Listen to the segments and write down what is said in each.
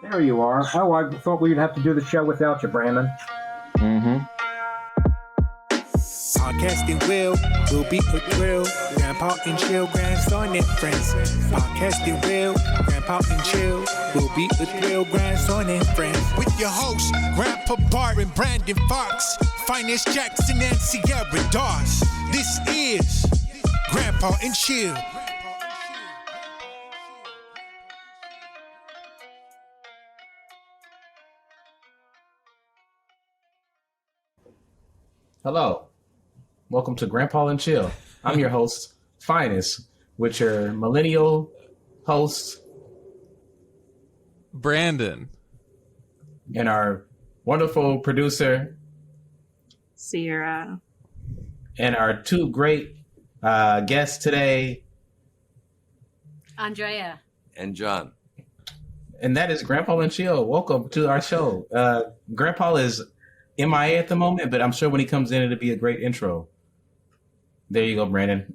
There you are. Oh, I thought we'd have to do the show without you, Brandon. Mm-hmm. Podcasting will be a thrill. Grandpa and chill, grandson and friends. Podcasting Grandpa and chill will be a thrill, grandson and friends. With your hosts, Grandpa Barton, Brandon Fox, Phines Jackson, and Sierra Dawes. This is Grandpa and Chill. Hello. Welcome to Grandpa and Chill. I'm your host, Phines, with your millennial host, Brandon. And our wonderful producer, Sierra. And our two great guests today, Andrea. And John. And that is Grandpa and Chill. Welcome to our show. Grandpa is MIA at the moment, but I'm sure when he comes in, it'll be a great intro. There you go, Brandon.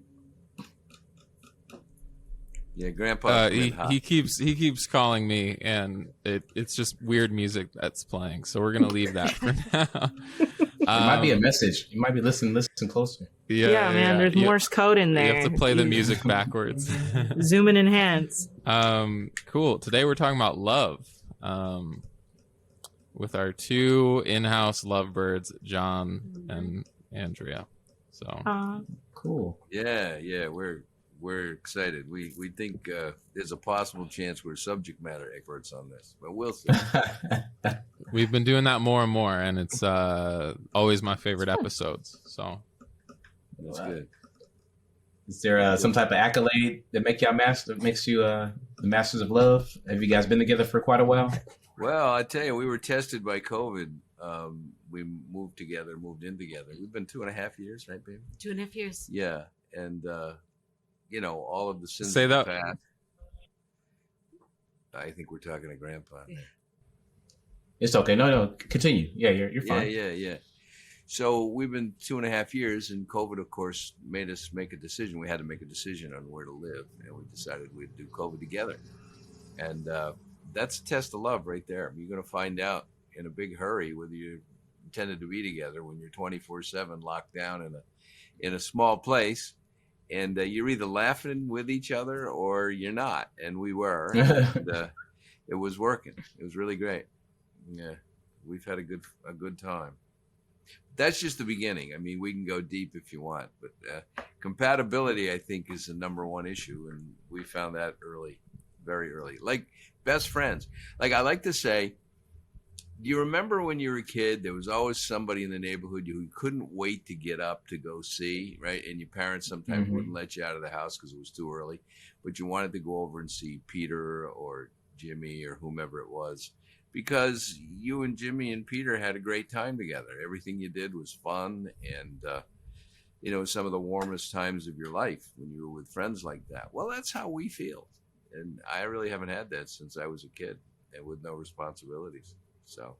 Yeah, Grandpa. He keeps calling me, and it's just weird music that's playing. So we're gonna leave that for now. It might be a message. You might be listening closer. Yeah, man. There's Morse code in there. You have to play the music backwards. Zoom and enhance. Cool. Today we're talking about love. With our two in-house lovebirds, John and Andrea. So cool. Yeah, we're excited. We think there's a possible chance we're subject matter experts on this, but we'll see. We've been doing that more and more, and it's always my favorite episodes. So that's good. Is there some type of accolade that makes you the masters of love? Have you guys been together for quite a while? Well, I tell you, we were tested by COVID. We moved in together. We've been 2.5 years, right, baby? 2.5 years. Yeah, and all of the sins Say of the that. past. I think we're talking to Grandpa. Yeah. It's okay. No, continue. Yeah, you're fine. Yeah. So we've been 2.5 years, and COVID, of course, made us make a decision. We had to make a decision on where to live, and we decided we'd do COVID together. And that's a test of love right there. You're going to find out in a big hurry whether you intended to be together when you're 24/7 locked down in a small place, and you're either laughing with each other or you're not. And we were. And, it was working. It was really great. Yeah, we've had a good time. That's just the beginning. I mean, we can go deep if you want, but compatibility, I think, is the number one issue, and we found that early, very early. Like best friends. Like I like to say, do you remember when you were a kid, there was always somebody in the neighborhood who couldn't wait to get up to go see, right? And your parents sometimes wouldn't let you out of the house because it was too early, but you wanted to go over and see Peter or Jimmy or whomever it was, because you and Jimmy and Peter had a great time together. Everything you did was fun, and some of the warmest times of your life when you were with friends like that. Well, that's how we feel. And I really haven't had that since I was a kid and with no responsibilities. So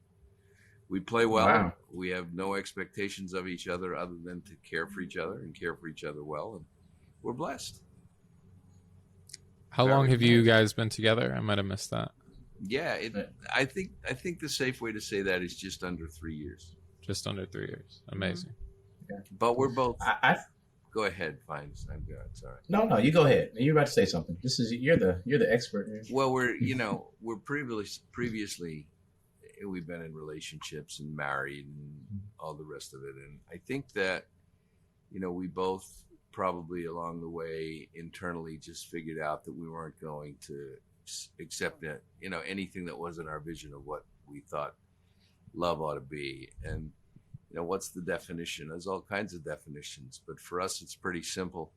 we play well. Wow. We have no expectations of each other than to care for each other and care for each other well. And we're blessed. how long have you guys been together? I might have missed that. Yeah, I think the safe way to say that is just under 3 years. Just under 3 years. Amazing. But we're both. I Go ahead, Phines. I'm good. Sorry. No, you go ahead. You're about to say something. You're the expert. Well, we're previously we've been in relationships and married and all the rest of it, and I think that we both probably along the way internally just figured out that we weren't going to accept that anything that wasn't our vision of what we thought love ought to be. And what's the definition? There's all kinds of definitions, but for us it's pretty simple.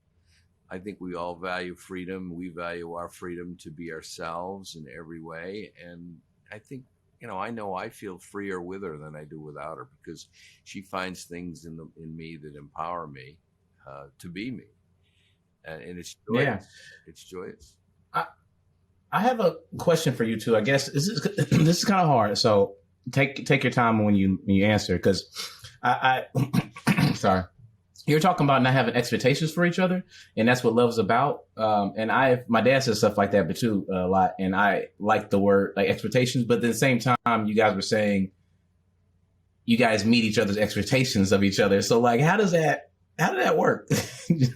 I think we all value freedom. We value our freedom to be ourselves in every way, and I think I know I feel freer with her than I do without her, because she finds things in me that empower me to be me, and it's joyous. Yeah. It's joyous. I have a question for you too. I guess this is kind of hard, so take your time when you answer, because I sorry. you're talking about not having expectations for each other, and that's what love's about. And my dad says stuff like that, but too a lot, and I like the word like expectations. But at the same time, you guys were saying you guys meet each other's expectations of each other. So like, how did that work? We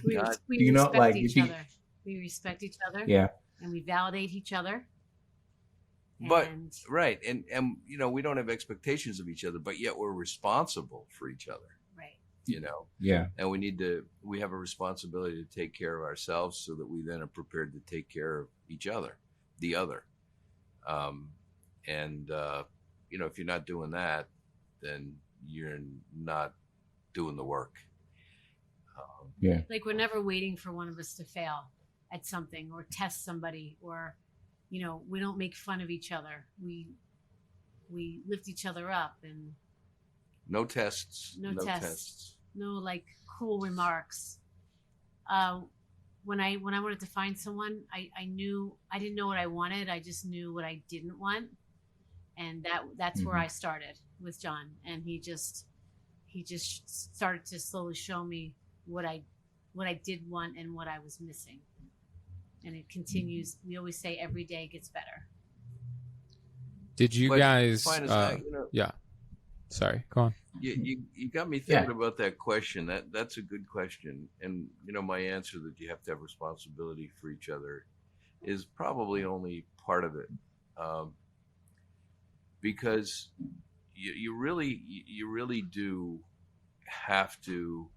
You know, respect like, each if you- other. We respect each other. Yeah. And we validate each other. But And right, and you know, we don't have expectations of each other, but yet we're responsible for each other. right. You know, Yeah. and we have a responsibility to take care of ourselves so that we then are prepared to take care of each other, the other. You know, if you're not doing that, then you're not doing the work. Yeah. Like we're never waiting for one of us to fail at something or test somebody, or, you know, we don't make fun of each other. We lift each other up, and No tests. No tests. no like cruel remarks. When I wanted to find someone, I knew I didn't know what I wanted. I just knew what I didn't want, and that's where I started with John. And he just started to slowly show me what I did want and what I was missing. And it continues. We always say every day gets better. Did you But guys? fine as you know, Yeah. Sorry. Go on. you got me thinking about that question. That's a good question. And you know, my answer that you have to have responsibility for each other is probably only part of it, because you really do have to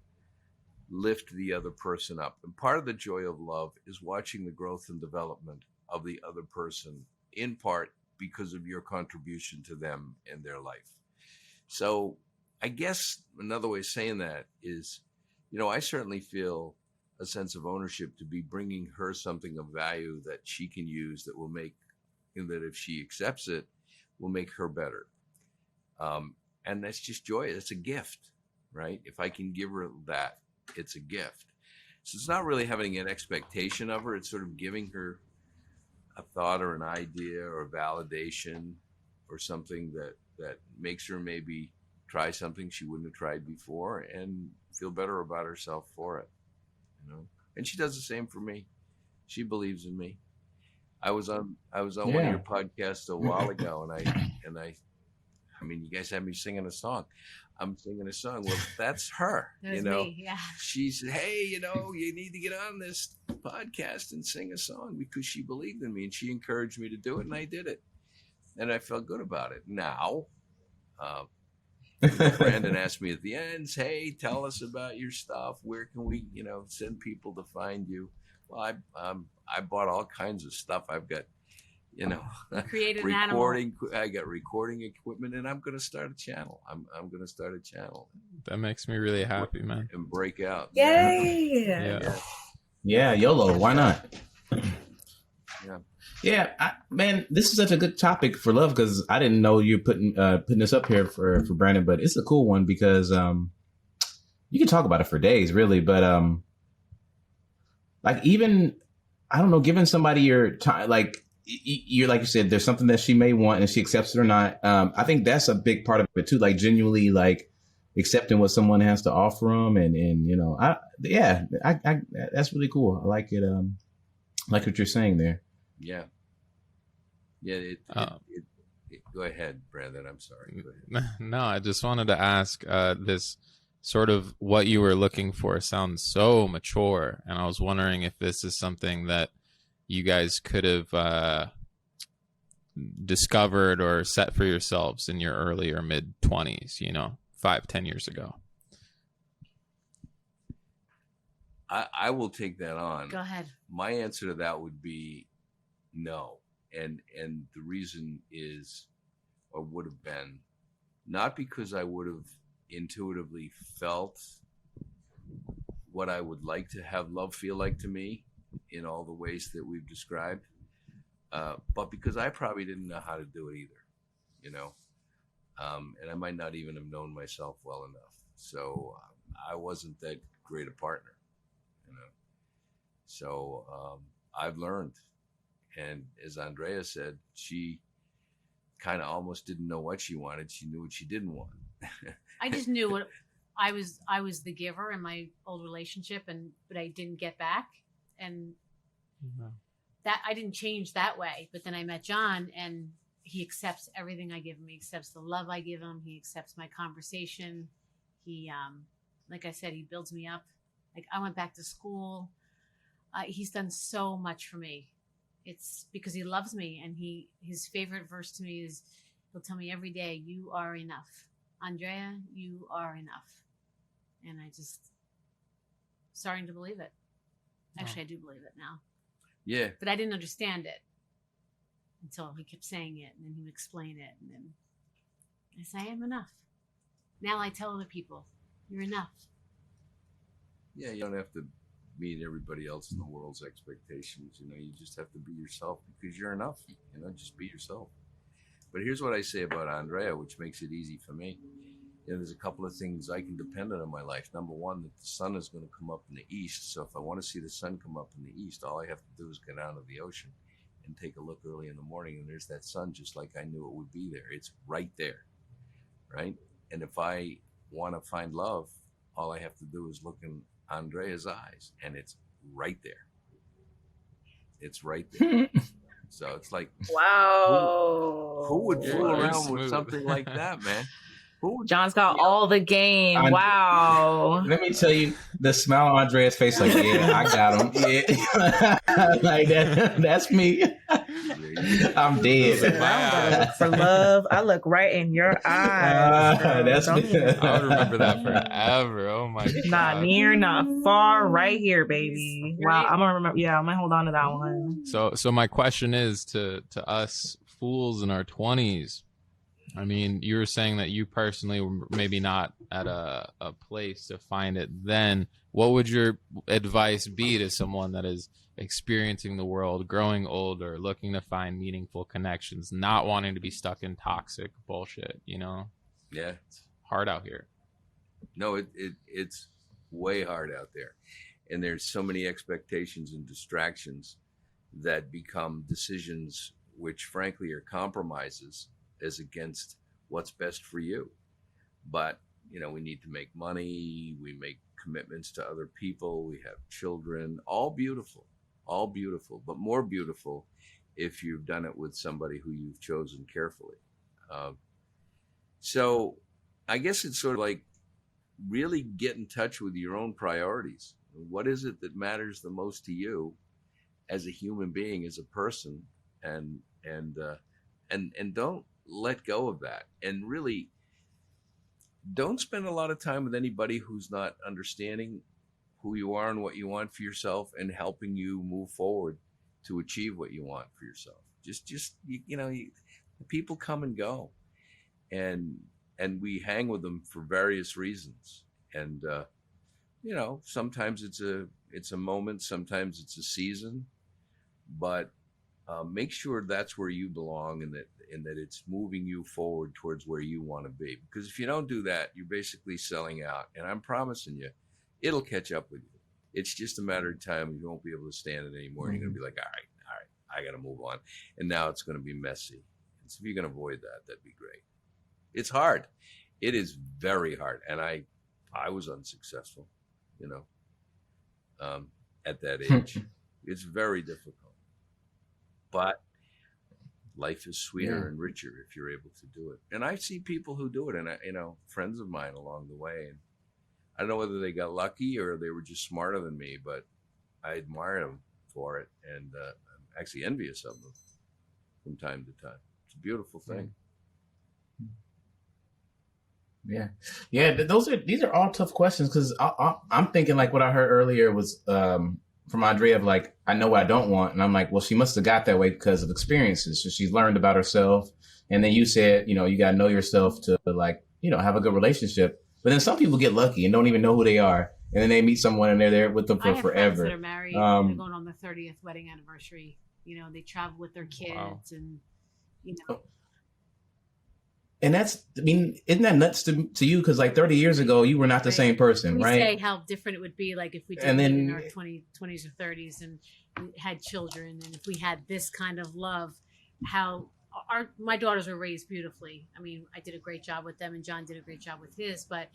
lift the other person up. And part of the joy of love is watching the growth and development of the other person, in part because of your contribution to them and their life. So I guess another way of saying that is, you know, I certainly feel a sense of ownership to be bringing her something of value that she can use that will make, and that if she accepts it, will make her better. And that's just joy. It's a gift, right? If I can give her that, it's a gift. So it's not really having an expectation of her. It's sort of giving her a thought or an idea or validation or something that makes her maybe try something she wouldn't have tried before and feel better about herself for it, you know. And she does the same for me. She believes in me. I was on one of your podcasts a while ago, and I mean, you guys had me singing a song. I'm singing a song. Well, that's her. That was you know, me, yeah. She said, "Hey, you know, you need to get on this podcast and sing a song," because she believed in me and she encouraged me to do it, and I did it, and I felt good about it. Now, Brandon asked me at the end, "Hey, tell us about your stuff. Where can we, you know, send people to find you?" Well, I bought all kinds of stuff. I've got, you know, Created an animal. I got recording equipment, and I'm going to start a channel. I'm going to start a channel That makes me really happy, man. and break out. Yay! Yeah, YOLO. Why not? Yeah. Yeah, man, this is such a good topic for love because I didn't know you putting this up here for Brandon, but it's a cool one because you can talk about it for days, really. But like even I don't know, giving somebody your time, like you're like you said, there's something that she may want and she accepts it or not. I think that's a big part of it too, like genuinely like accepting what someone has to offer them, and you know, I that's really cool. I like it. Like what you're saying there. Yeah. Go ahead, Brandon. I'm sorry. Go ahead. No, I just wanted to ask this sort of what you were looking for sounds so mature. And I was wondering if this is something that you guys could have discovered or set for yourselves in your early or mid 20s, you know, 5-10 years ago. I will take that on. Go ahead. My answer to that would be no. And the reason is, or would have been, not because I would have intuitively felt what I would like to have love feel like to me in all the ways that we've described, but because I probably didn't know how to do it either, you know, and I might not even have known myself well enough. So I wasn't that great a partner, you know. So I've learned. And as Andrea said, she kind of almost didn't know what she wanted. She knew what she didn't want. I just knew what I was the giver in my old relationship, but I didn't get back, and that I didn't change that way. But then I met John, and he accepts everything I give him. He accepts the love I give him. He accepts my conversation. He, like I said, he builds me up. Like I went back to school. He's done so much for me. It's because he loves me, and his favorite verse to me is, he'll tell me every day, "You are enough. Andrea, you are enough." And I just starting to believe it. Actually, I do believe it now. Yeah. But I didn't understand it until he kept saying it, and then he would explain it, and then I say, "I am enough." Now I tell other people, "You're enough." Yeah, you don't have to meet everybody else in the world's expectations. You just have to be yourself because you're enough. Just be yourself. But here's what I say about Andrea, which makes it easy for me. There's a couple of things I can depend on in my life. Number one, that the sun is going to come up in the east. So if I want to see the sun come up in the east, all I have to do is go down to the ocean and take a look early in the morning, and there's that sun just like I knew it would be there. It's right there, right? And if I want to find love, all I have to do is look in Andrea's eyes, and it's right there. It's right there. So it's like, Wow. who would fool Very around with smooth. something like that, man? Who would? John's got all the game. Wow. Let me tell you, the smile on Andrea's face, like, yeah, I got him. Yeah. Like that's me. I'm dead. Look for love. I look right in your eyes. That's Don't me. even- I would remember that forever. Oh my god. Not near, not far, right here, baby. Wow, Right. I'm gonna remember. Yeah, I'm gonna hold on to that one. So my question is to us fools in our 20s. I mean, you were saying that you personally were maybe not at a place to find it then. What would your advice be to someone that is experiencing the world, growing older, looking to find meaningful connections, not wanting to be stuck in toxic bullshit, Yeah. It's hard out here. No, it's way hard out there. And there's so many expectations and distractions that become decisions which frankly are compromises as against what's best for you. But, we need to make money, we make commitments to other people, we have children, all beautiful, but more beautiful if you've done it with somebody who you've chosen carefully. So I guess it's sort of like really get in touch with your own priorities. What is it that matters the most to you as a human being, as a person, and don't let go of that, and really don't spend a lot of time with anybody who's not understanding who you are and what you want for yourself and helping you move forward to achieve what you want for yourself. People come and go, and we hang with them for various reasons. And sometimes it's a moment, sometimes it's a season, but make sure that's where you belong, and that it's moving you forward towards where you want to be. Because if you don't do that, you're basically selling out. And I'm promising you, it'll catch up with you. It's just a matter of time. You won't be able to stand it anymore. Mm-hmm. You're going to be like, all right, I got to move on. And now it's going to be messy. And so if you can avoid that, that'd be great. It's hard. It is very hard. And I was unsuccessful, at that age. It's very difficult. But life is sweeter and richer if you're able to do it. And I see people who do it, and friends of mine along the way. And I don't know whether they got lucky or they were just smarter than me, but I admire them for it, and I'm actually envious of them from time to time. It's a beautiful thing. Yeah. These are all tough questions, because I'm thinking like what I heard earlier was from Andrea of like, I know what I don't want. And I'm like, well, she must have got that way because of experiences. So she's learned about herself. And then you said, you got to know yourself to like, have a good relationship. But then some people get lucky and don't even know who they are. And then they meet someone and they're there with them for I have forever. friends that are married. They're going on their 30th wedding anniversary. They travel with their kids, and And isn't that nuts to you? Because like 30 years ago, you were not the same person, we right? say how different it would be, like if we did And live then- in our 20s or 30s and we had children, and if we had this kind of love, how my daughters were raised beautifully. I mean, I did a great job with them, and John did a great job with his. But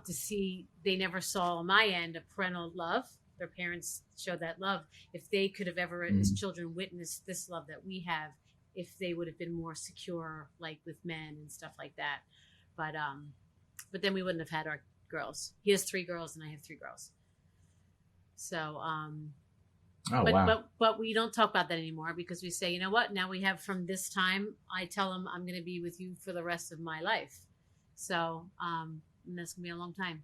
to see, they never saw on my end a parental love. Their parents showed that love. If they could have ever, as children, witnessed this love that we have, if they would have been more secure, like with men and stuff like that. But then we wouldn't have had our girls. He has 3 girls, and I have 3 girls. So, but we don't talk about that anymore because we say, you know what? Now we have from this time. I tell him I'm going to be with you for the rest of my life. So, and that's going to be a long time.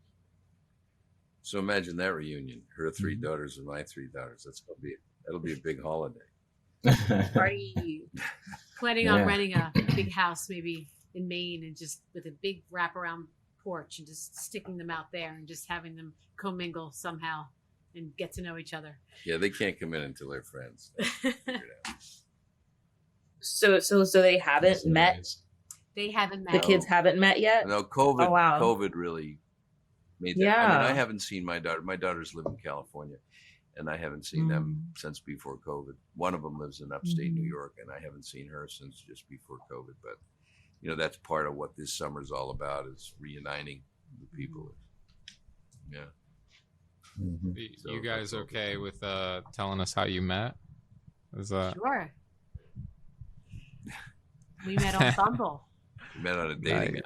So imagine that reunion. Her 3 daughters and my 3 daughters. That'll be a big holiday. Party. Planning on renting a big house, maybe in Maine, and just with a big wraparound porch, and just sticking them out there, and just having them commingle somehow and get to know each other. Yeah, they can't come in until they're friends. So they haven't met. They haven't met. The kids haven't met yet. No, COVID. Oh, wow. COVID really made that. Yeah. I mean, I haven't seen my daughter. My daughters live in California, and I haven't seen them since before COVID. One of them lives in upstate New York, and I haven't seen her since just before COVID. But you know, that's part of what this summer's all about, is reuniting the people. Yeah. You guys okay with telling us how you met? Sure. We met on Bumble. We met on a dating app.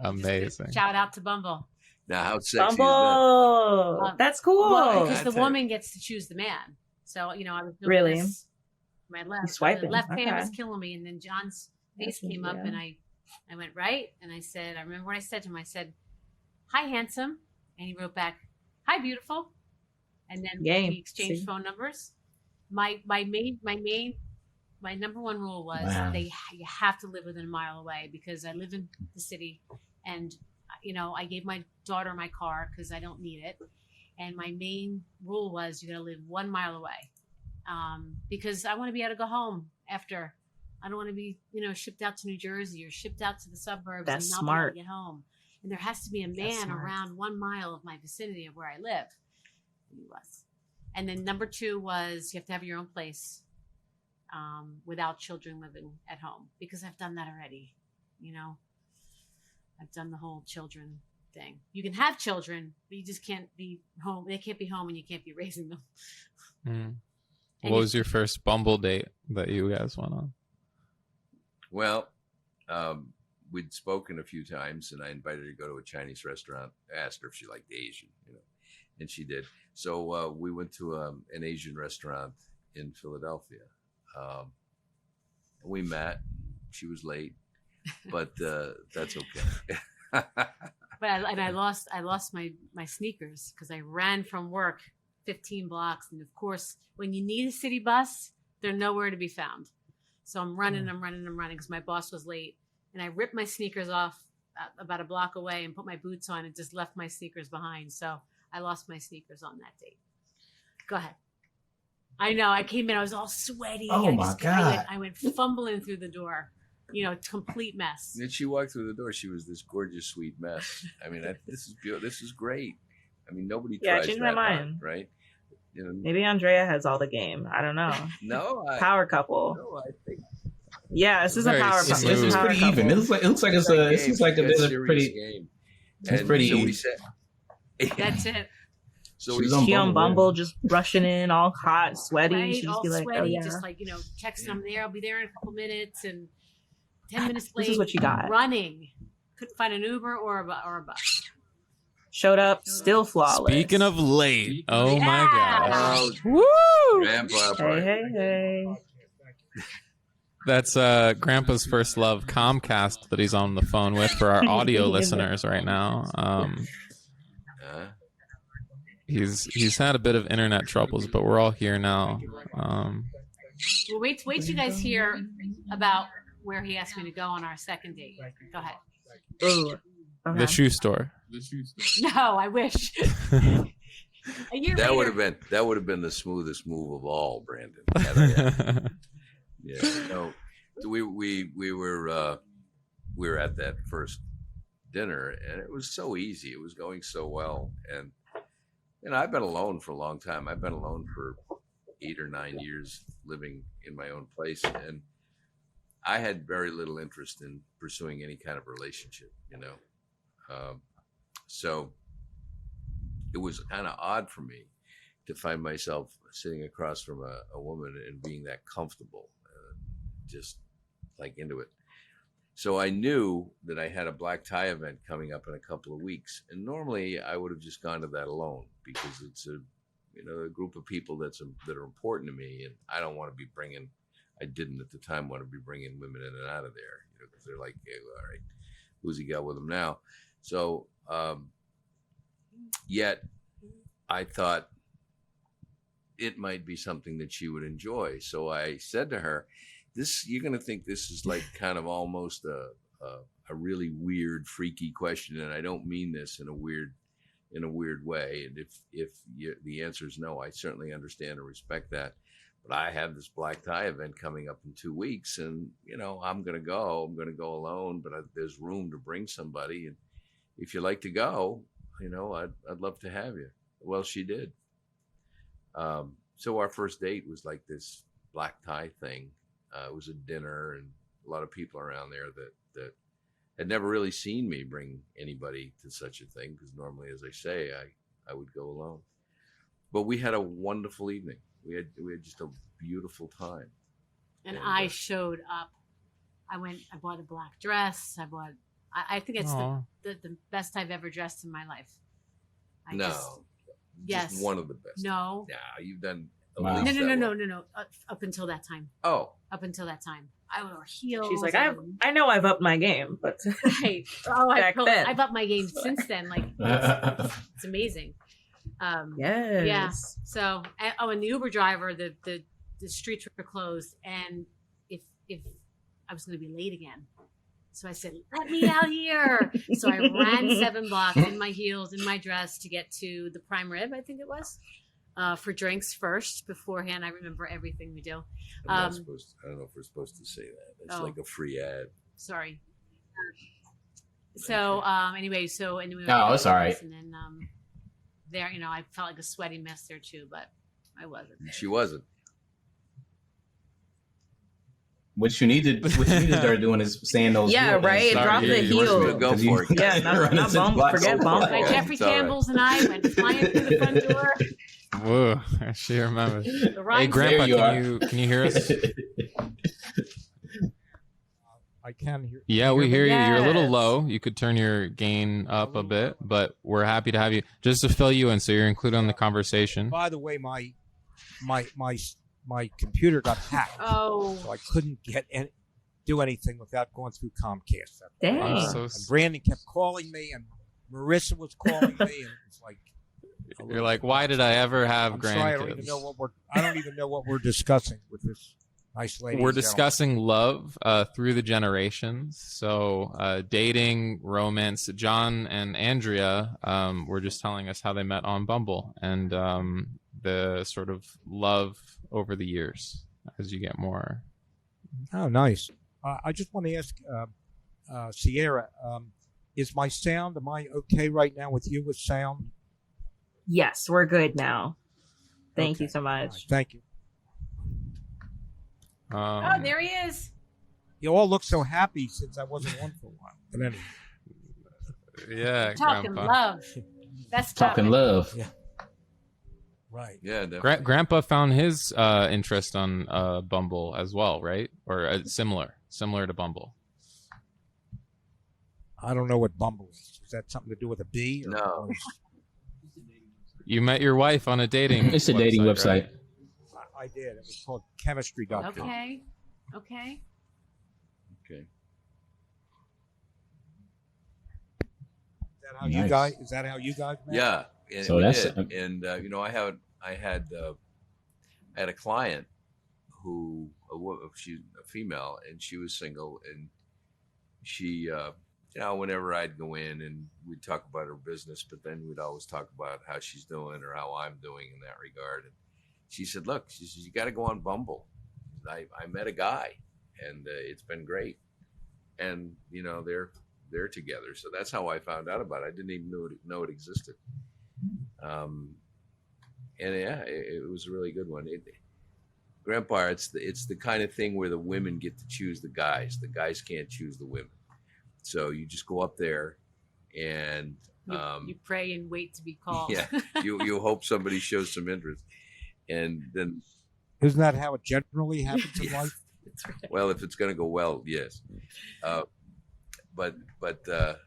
Amazing. Shout out to Bumble. Now, how sexy Bumble. is that? That's cool. Well, because the woman gets to choose the man. So, you know, I was doing Really? this. My left, swiping. left hand Okay. was killing me, and then John's face came up, and I went right, and I said, I remember what I said to him. I said, "Hi, handsome," and he wrote back, "Hi, beautiful," and then we exchanged phone numbers. My number one rule was you have to live within a mile away, because I live in the city, and you know, I gave my daughter my car because I don't need it, and my main rule was you got to live 1 mile away, because I want to be able to go home after. I don't want to be, you know, shipped out to New Jersey or shipped out to the suburbs and not be able to get home. And there has to be a man around 1 mile of my vicinity of where I live. And he was. And then number 2 was you have to have your own place without children living at home, because I've done that already. You know, I've done the whole children thing. You can have children, but you just can't be home. They can't be home, and you can't be raising them. What was your first Bumble date that you guys went on? Well, we'd spoken a few times, and I invited her to go to a Chinese restaurant. I asked her if she liked Asian, you know, and she did. So we went to an Asian restaurant in Philadelphia. We met. She was late, but that's okay. But I lost my sneakers because I ran from work 15 blocks, and of course, when you need a city bus, they're nowhere to be found. So I'm running because my boss was late, and I ripped my sneakers off about a block away and put my boots on and just left my sneakers behind. So I lost my sneakers on that date. Go ahead. I know. I came in, I was all sweaty. Oh my God. I went fumbling through the door. You know, complete mess. And she walked through the door. She was this gorgeous, sweet mess. I mean, this is beautiful. This is great. I mean, nobody tries changed that my hard, mind. right? You know, Maybe Andrea has all the game. I don't know. no, Power couple. No, I think Yeah, this is Very a power smooth. couple. It's pretty even. It looks like it's a. It seems like it's a pretty. game. It's pretty so we easy. said, That's it. so we She's on She on Bumble, Bumble, just rushing in, all hot, sweaty. Right, She just all be like, sweaty, "Oh yeah." just like, you know, texting I'm there. I'll be there in a couple minutes, and 10 minutes late. This is what you got. Running. Couldn't find an Uber or a bus. Showed up, still flawless. Speaking of late, oh my Yeah. gosh. oh, Grandpa, hey. That's Grandpa's first love Comcast that he's on the phone with for our audio listeners right now. He's had a bit of internet troubles, but we're all here now. Well, wait till you guys hear about where he asked me to go on our second date. Go ahead. Ooh. Okay. The shoe store. No, I wish. A year that would later. have been the smoothest move of all, Brandon. Yeah, no, we were at that first dinner, and it was so easy. It was going so well, and you know, I've been alone for a long time. I've been alone for 8 or 9 years, living in my own place, and I had very little interest in pursuing any kind of relationship, so it was kind of odd for me to find myself sitting across from a woman and being that comfortable, just like into it. So I knew that I had a black tie event coming up in a couple of weeks, and normally I would have just gone to that alone because it's a group of people that are important to me, and I don't want to be bringing. I didn't at the time want to be bringing women in and out of there, because they're like, hey, all right, who's he got with him now? So, yet I thought it might be something that she would enjoy. So I said to her, you're going to think this is like kind of almost a really weird, freaky question. And I don't mean this in a weird way. And if the answer is no, I certainly understand and respect that. But I have this black tie event coming up in 2 weeks, and I'm going to go alone, but there's room to bring somebody. And if you like to go, I'd love to have you. Well, she did. So our first date was like this black tie thing. It was a dinner, and a lot of people around there that had never really seen me bring anybody to such a thing, because normally, as I say, I would go alone. But we had a wonderful evening. We had just a beautiful time. And I showed up. I bought a black dress. I think it's the best I've ever dressed in my life. Yes. One of the best. No. Yeah, you've done. Wow. No. Up until that time. Oh. Up until that time, I wore heels. She's like, I know I've upped my game, but right. Oh, then. I've upped my game since then. Like, it's amazing. Yes. Yeah. So, and the Uber driver, the streets were closed, and if I was going to be late again, so I said, "Let me out here." So I ran 7 blocks in my heels, in my dress, to get to the Prime Rib, I think it was, for drinks first. Beforehand, I remember everything we do. I don't know if we're supposed to say that. It's like a free ad. Sorry. So anyway, and then we No, it's all right. And then there, I felt like a sweaty mess there too, but I wasn't. She wasn't. What you need to start doing is saying those. Yeah, right. Drop the heels. Go for it. Yeah, not Bumble. Forget Bumble. Like Jeffrey Campbell's and I went flying through the front door. Whoa, she remembers. The Hey, Grandpa, There can you hear us? I can hear. Yeah, we hear you. You're a little Yes. low. You could turn your gain up a bit, but we're happy to have you. Just to fill you in, so you're included in the conversation. By the way, my computer got hacked, Oh, so I couldn't do anything without going through Comcast. Dang. I'm so And Brandon kept calling me, and Marissa was calling me, and it was like. You're like, why did I ever have I'm sorry, I don't even grandkids? know I don't even know what we're discussing with this nice lady. We're and gentleman. discussing love through the generations. So dating, romance. John and Andrea were just telling us how they met on Bumble, and the sort of love over the years as you get more. Oh, nice. I just want to ask Sierra, is my sound? Am I okay right now with you with sound? Yes, we're good now. Thank Okay. you so All right, much. thank you. oh, there he is. You all look so happy since I wasn't on for a while. But anyway, Yeah, Talking Grandpa. love. That's Talking topic. love. right. Yeah, definitely. Grandpa found his interest on Bumble as well, right? Or similar to Bumble. I don't know what Bumble is. Is that something to do with a B? Or, No. or You met your wife on a dating. It's a dating website. right? I did. It was called chemistry.com. Okay. Okay. Is that how you guys met? Yeah. And So we that's- did. And I had a client who she's a female, and she was single, and she whenever I'd go in and we'd talk about her business, but then we'd always talk about how she's doing or how I'm doing in that regard. And she said, look, she says, you got to go on Bumble. I met a guy, and it's been great. And, they're together. So that's how I found out about it. I didn't even know it existed. And yeah, it was a really good one. Grandpa, it's the kind of thing where the women get to choose the guys. The guys can't choose the women. So you just go up there and You pray and wait to be called. yeah, you hope somebody shows some interest. And then, Isn't that how it generally happens in life? That's right. well, if it's going to go well, yes. But the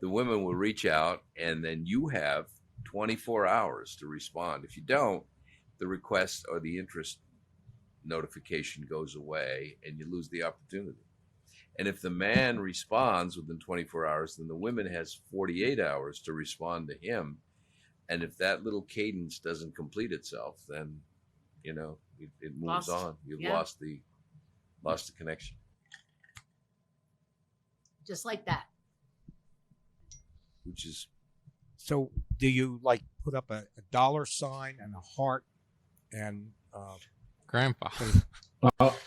women will reach out, and then you have 24 hours to respond. If you don't, the request or the interest notification goes away, and you lose the opportunity. And if the man responds within 24 hours, then the woman has 48 hours to respond to him. And if that little cadence doesn't complete itself, then, it moves Lost. on. You've Yeah. lost the connection. Just like that. Which is, So do you like put up a dollar sign and a heart and Grandpa.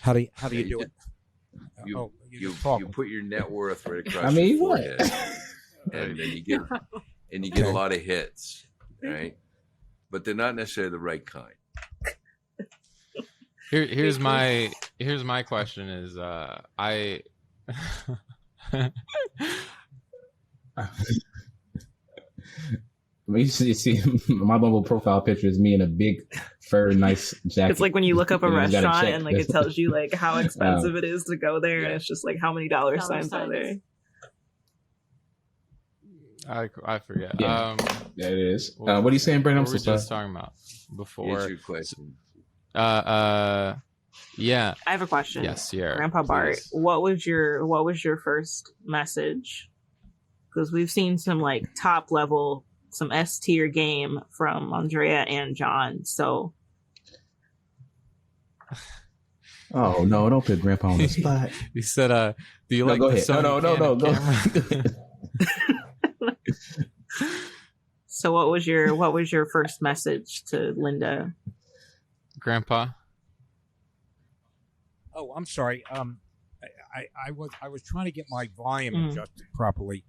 how do you Yeah, do it? you just talk. you put your net worth right across I mean, your what? forehead, and then you get a Okay. lot of hits, right? But they're not necessarily the right kind. Here's my question is I You see, my Bumble profile picture is me in a big fur, nice jacket. It's like when you look up a You just gotta restaurant check. and like it tells you like how expensive it is to go there, and Yeah. it's just like how many dollar Dollar signs are signs. there. I forget. Yeah. Yeah, it is. What are you saying, Brandon? I'm What were we so just sorry. talking about Here's before? your question. Yeah. I have a question. Yes, Sierra. Grandpa Bart, please. what was your first message? Because we've seen some like top level, some S tier game from Andrea and John. So Oh no! Don't put Grandpa on the spot. You said, "Do you No, like go the ahead. Sony No. Canon Go. camera?" so what was your first message to Linda? Grandpa. Oh, I'm sorry. I was trying to get my volume adjusted properly.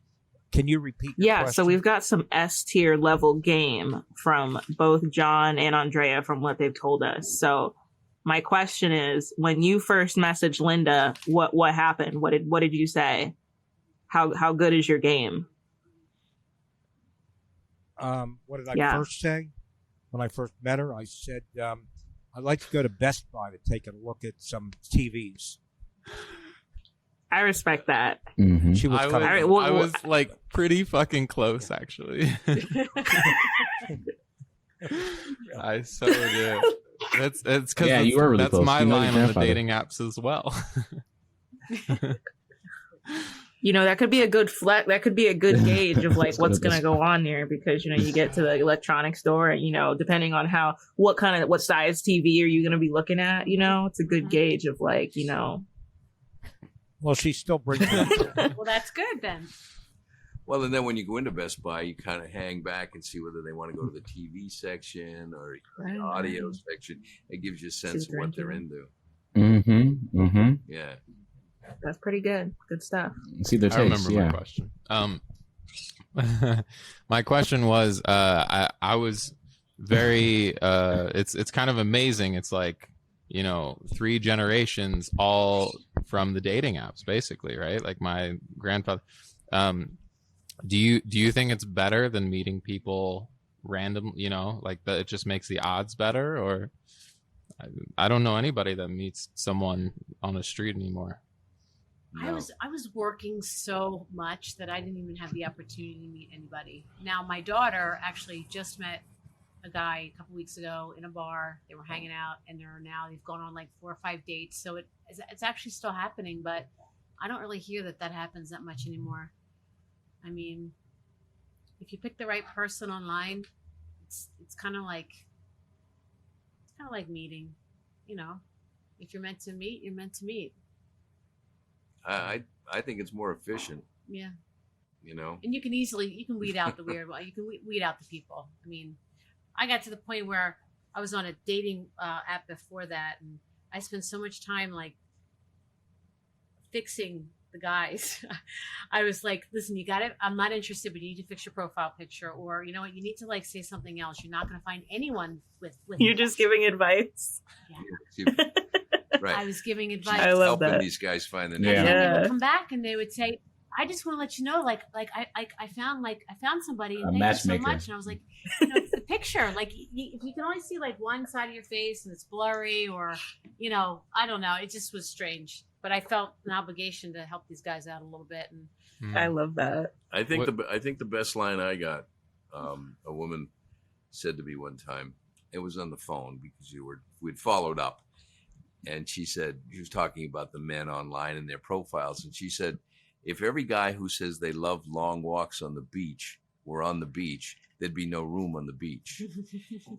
Can you repeat? Your Yeah, question? so we've got some S tier level game from both John and Andrea from what they've told us. So my question is, when you first messaged Linda, what happened? What did you say? How good is your game? What did I Yeah. first say? When I first met her, I said I'd like to go to Best Buy to take a look at some TVs. I respect that. Mm-hmm. She was I kind of. All right, was, well- I was like pretty fucking close, actually. I so did. It's because Yeah, you were really that's close. my You know your line on the grandfather. dating apps as well. You know, that could be a good that could be a good gauge of like That's what's good. going to go on there, because you get to the electronics store and depending on what size TV are you going to be looking at, it's a good gauge of like, Well, she still brings it up. Well, that's good then. Well, and then when you go into Best Buy, you kind of hang back and see whether they want to go to the TV section or the audio section. It gives you a sense of what they're into. Mm-hmm. Yeah. That's pretty good. Good stuff. See their I taste. remember Yeah. my question. My question was, I was very, it's kind of amazing. It's like, 3 generations all from the dating apps, basically, right? Like my grandfather. Do you think it's better than meeting people random? Like that it just makes the odds better? Or I don't know anybody that meets someone on the street anymore. No. I was working so much that I didn't even have the opportunity to meet anybody. Now my daughter actually just met a guy a couple weeks ago in a bar. They were hanging out, and they've gone on like 4 or 5 dates. So it's actually still happening, but I don't really hear that happens that much anymore. I mean, if you pick the right person online, it's kind of like meeting. If you're meant to meet, you're meant to meet. I think it's more efficient, Yeah. And you can weed out the weird. You can weed out the people. I mean, I got to the point where I was on a dating app before that, and I spent so much time like fixing the guys. I was like, listen, you got it. I'm not interested, but you need to fix your profile picture, or you know what, you need to like say something else. You're not going to find anyone with You're just giving advice. Right. I was giving advice. I love helping that. these guys find the Yeah. And then they Yeah. would come back and they would say, I just want to let you know, I found somebody, and A thank you so matchmaker. much. And I was like, you know, the picture, like if you can only see like one side of your face and it's blurry, or you know, I don't know, it just was strange. But I felt an obligation to help these guys out a little bit. And I love that. I think the best line I got, a woman said to me one time. It was on the phone because we'd followed up, and she said she was talking about the men online and their profiles, and she said, if every guy who says they love long walks on the beach were on the beach, there'd be no room on the beach.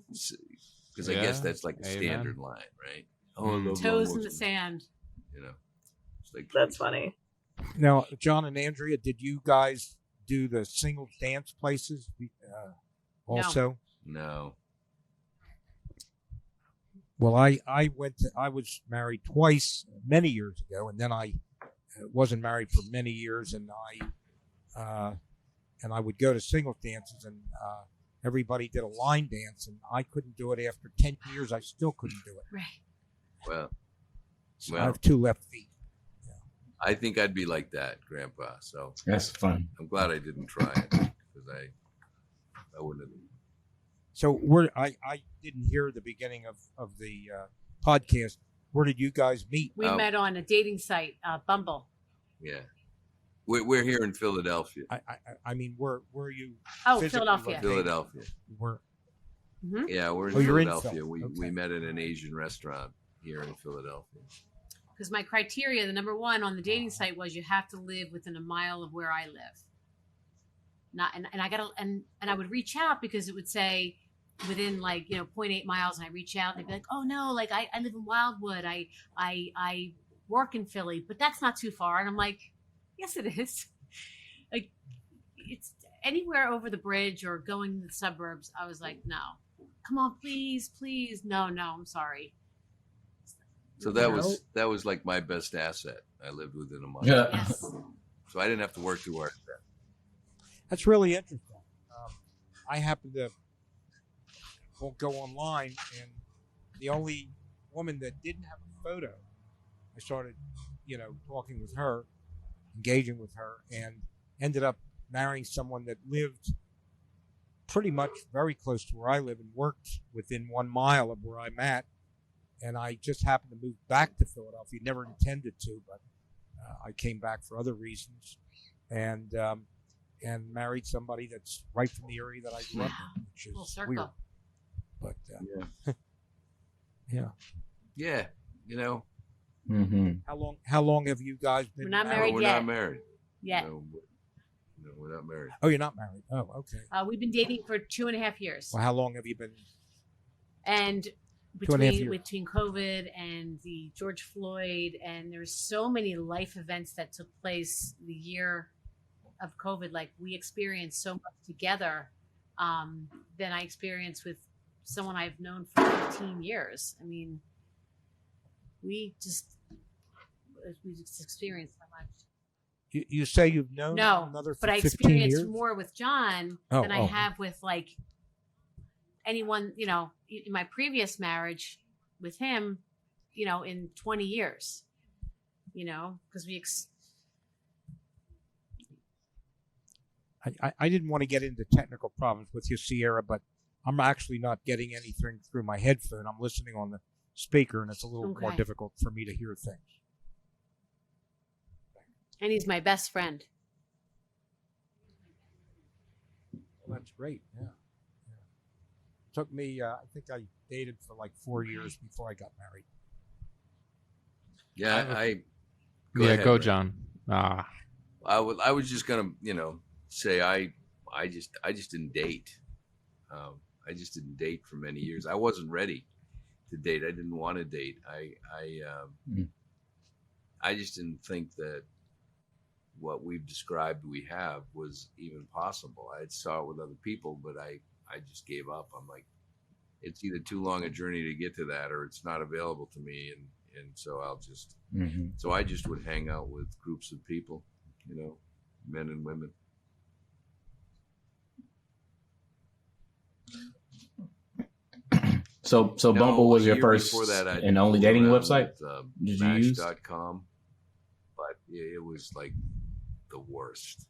Because I guess that's like a standard line, right? Oh, I love long toes walks in the on sand. You know, it's like That's funny. Now, John and Andrea, did you guys do the single dance places also? No. Well, I was married twice many years ago, and then I wasn't married for many years, and I would go to singles dances, and everybody did a line dance, and I couldn't do it. After 10 years, I still couldn't do it. Right. Well, So I have two left feet. I think I'd be like that, Grandpa. So That's fun. I'm glad I didn't try it because I wouldn't have. So I didn't hear the beginning of the podcast. Where did you guys meet? We met on a dating site, Bumble. Yeah, we're here in Philadelphia. I mean, where you? Oh, physically Philadelphia. located? Philadelphia. Where? Mm-hmm. Yeah, we're in Oh, you're in Philadelphia. Philly. We Okay. met at an Asian restaurant here in Philadelphia. Because my criteria, the number one on the dating site was you have to live within a mile of where I live. And I got and I would reach out because it would say within like 0.8 miles, and I reach out and they'd be like, oh no, like I live in Wildwood, I work in Philly, but that's not too far. And I'm like, yes it is. Like it's anywhere over the bridge or going to the suburbs. I was like, no, come on, please, no, I'm sorry. So that was like my best asset. I lived within a mile. Yeah. Yes. So I didn't have to work too hard at that. That's really interesting. I happen to go online, and the only woman that didn't have a photo, I started, talking with her, engaging with her, and ended up marrying someone that lived pretty much very close to where I live and worked within 1 mile of where I'm at. And I just happened to move back to Philadelphia. Never intended to, but I came back for other reasons, and married somebody that's right from the area that I grew up in, which Full is circle. weird. But Yeah. Mm-hmm. how long have you guys been? We're not No, married we're yet. not married. Yet. No, we're not married. Oh, you're not married. Oh, okay. We've been dating for 2.5 years. Well, how long have you been? And 2.5 years. between COVID and the George Floyd, and there's so many life events that took place the year of COVID. Like we experienced so much together than I experienced with someone I've known for 15 years. I mean, we just experienced so much. You say you've known No, another but I 15 experienced years? more with John than I have with like anyone, in my previous marriage with him, in 20 years, because I didn't want to get into technical problems with you, Sierra, but I'm actually not getting anything through my headphone. I'm listening on the speaker, and it's a little more Okay. difficult for me to hear things. and he's my best friend. Well, that's great. Yeah. Took me, I think I dated for like 4 years before I got married. Yeah, Go ahead, Ray. John. I was just gonna, say I just didn't date. I just didn't date for many years. I wasn't ready to date. I didn't want to date. I just didn't think that what we've described we have was even possible. I saw it with other people, but I just gave up. I'm like, it's either too long a journey to get to that, or it's not available to me, and and so I'll just Mm-hmm. so I just would hang out with groups of people, men and women. So No, Bumble was a your year first before that, I and only fooled dating around website? with, Did you use? Match.com, but it was like the worst.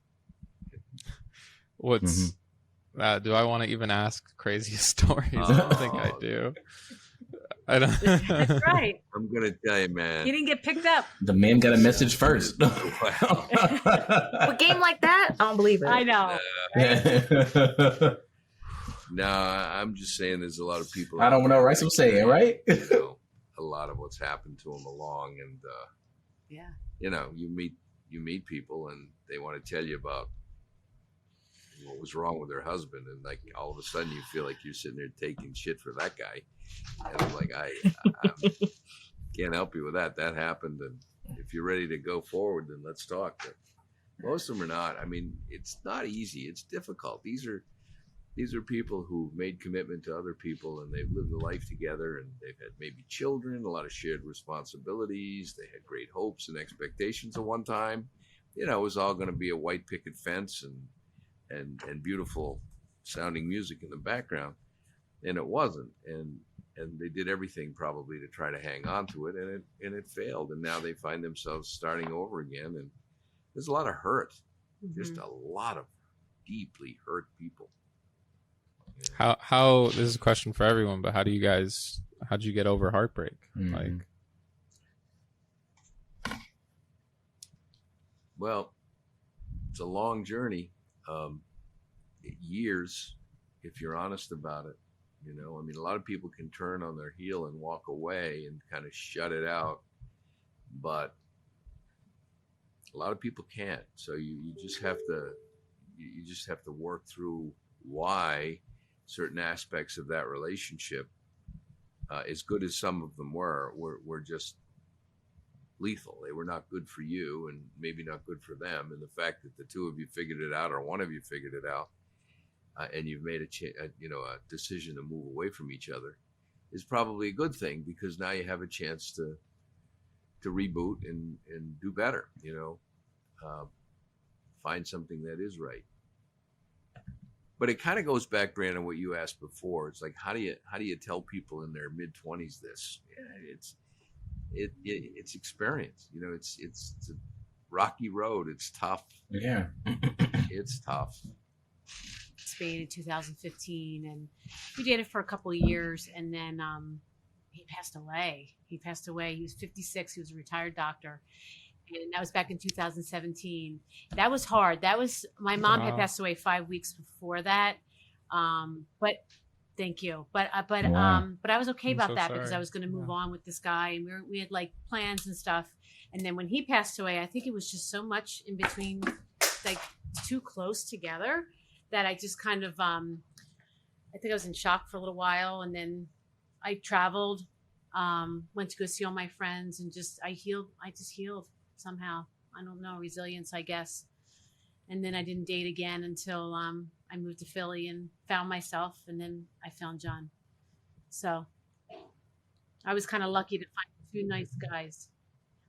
What's do I want to even ask craziest stories? I don't think I do. I don't. That's right. I'm gonna tell you, man. You didn't get picked up. The man got a message first. A game like that? I don't believe it. I know. No, I'm just saying there's a lot of people. I don't out know, there right? that So I'm saying, right? A lot of what's happened to them along, and Yeah. you meet people, and they want to tell you about what was wrong with their husband, and like all of a sudden you feel like you're sitting there taking shit for that guy, and I'm like, I can't help you with that. That happened, and if you're ready to go forward, then let's talk. But most of them are not. I mean, it's not easy. It's difficult. These are people who made commitment to other people, and they've lived a life together, and they've had maybe children, a lot of shared responsibilities. They had great hopes and expectations at one time. It was all going to be a white picket fence and beautiful sounding music in the background, and it wasn't. And they did everything probably to try to hang on to it, and it failed. And now they find themselves starting over again, and there's a lot of hurt, just a lot of deeply hurt people. How this is a question for everyone, but how'd you get over heartbreak? Like, well, it's a long journey, years, if you're honest about it. I mean, a lot of people can turn on their heel and walk away and kind of shut it out, but a lot of people can't. So you just have to work through why certain aspects of that relationship, as good as some of them were just lethal. They were not good for you, and maybe not good for them. And the fact that the two of you figured it out, or one of you figured it out, and you've made a decision to move away from each other, is probably a good thing, because now you have a chance to reboot and do better. Find something that is right. But it kind of goes back, Brandon, what you asked before. It's like, how do you tell people in their mid-20s this? Yeah, it's experience. It's a rocky road. It's tough. Yeah, it's tough. Spain in 2015, and we dated for a couple of years, and then he passed away. He was 56. He was a retired doctor. And that was back in 2017. That was hard. My mom had passed away 5 weeks before that. But thank you. But I was okay about that, because I was going to move on with this guy, and we had like plans and stuff. And then when he passed away, I think it was just so much in between, like too close together, that I just kind of I think I was in shock for a little while, and then I traveled, went to go see all my friends, and I just healed somehow. I don't know, resilience, I guess. And then I didn't date again until I moved to Philly and found myself, and then I found John. So I was kind of lucky to find two nice guys.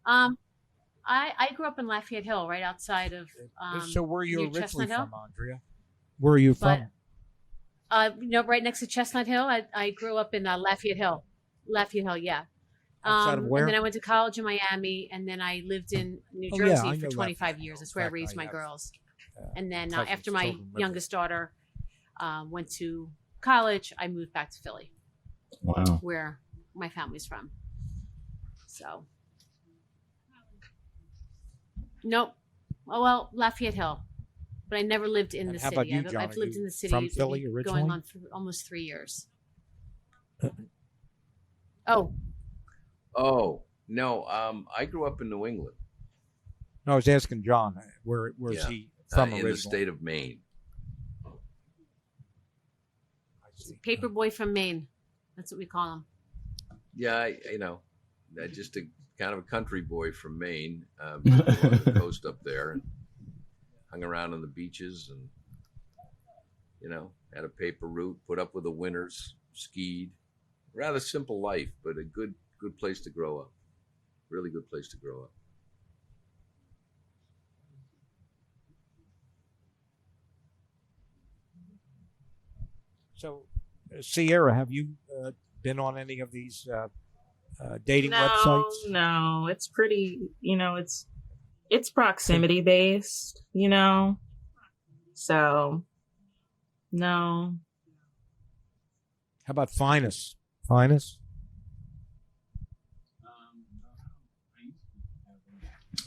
I grew up in Lafayette Hill, right outside of so where are you near originally Chestnut Hill? from, Andrea? Where are you from? Right next to Chestnut Hill. I grew up in Lafayette Hill. Lafayette Hill, yeah. Outside of where? And then I went to college in Miami, and then I lived in New Oh, Jersey yeah, I for know 25 Lafayette years. Hill. That's where I In fact, raised I my have, girls. And then cousins, after my children live there. youngest daughter went to college, I moved back to Philly, wow. where my family's from. So, nope. Oh, well, Lafayette Hill. But I never lived in And the how city. about you, I've John? Are lived you in the city from Philly originally? going on almost 3 years. Oh no, I grew up in New England. No, I was asking John, where's Yeah. he from In originally? the state of Maine. I see. Paper boy from Maine. That's what we call him. Yeah, just a kind of a country boy from Maine, on the coast up there, and hung around on the beaches, and had a paper route, put up with the winters, skied. Rather simple life, but a good place to grow up. really good place to grow up. So, Sierra, have you been on any of these dating websites? No, it's pretty, it's proximity based, so no. How about Phines? Phines?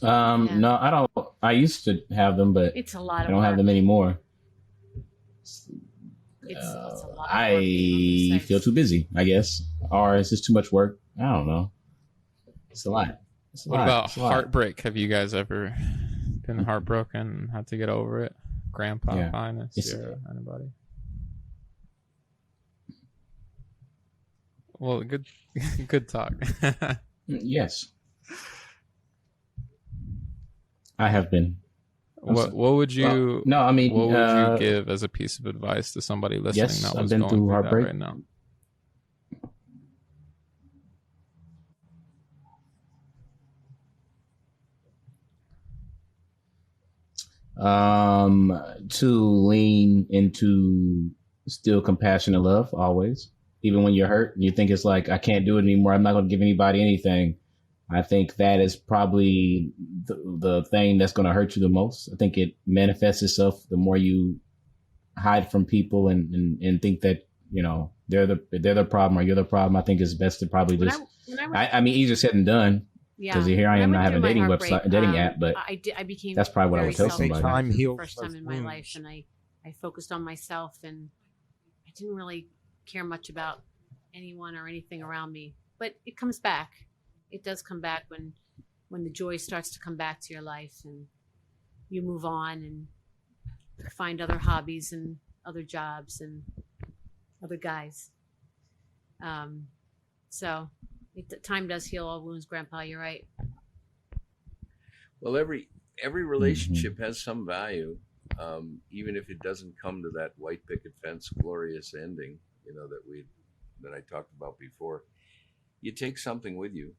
No, I don't. I used to have them, but It's a lot of I don't have work. them anymore. It's a lot of work being on I these sites. feel too busy, I guess, or it's just too much work. I don't know. It's a lot. What about Heartbreak? Have you guys ever been heartbroken and had to get over it? Grandpa, Yeah. Phines, Sierra, anybody? Well, good talk. Yes, I have been. What would you? No, I mean, what would you give as a piece of advice to somebody listening yes, that I've was been going through through heartbreak. that right now? To lean into still compassionate love always, even when you're hurt and you think it's like, I can't do it anymore, I'm not going to give anybody anything. I think that is probably the thing that's going to hurt you the most. I think it manifests itself the more you hide from people and think that, they're the problem or you're the problem. I think it's best to probably just, I mean, easier said than done. Because here I am not having a dating app, but I became that's probably what I very would tell self-aware somebody. Time for the heals first time both in my wounds. life, and I focused on myself, and I didn't really care much about anyone or anything around me. But it comes back. It does come back when the joy starts to come back to your life, and you move on and find other hobbies and other jobs and other guys. So time does heal all wounds, Grandpa. You're right. Well, every relationship has some value, even if it doesn't come to that white picket fence glorious ending, that I talked about before. You take something with you,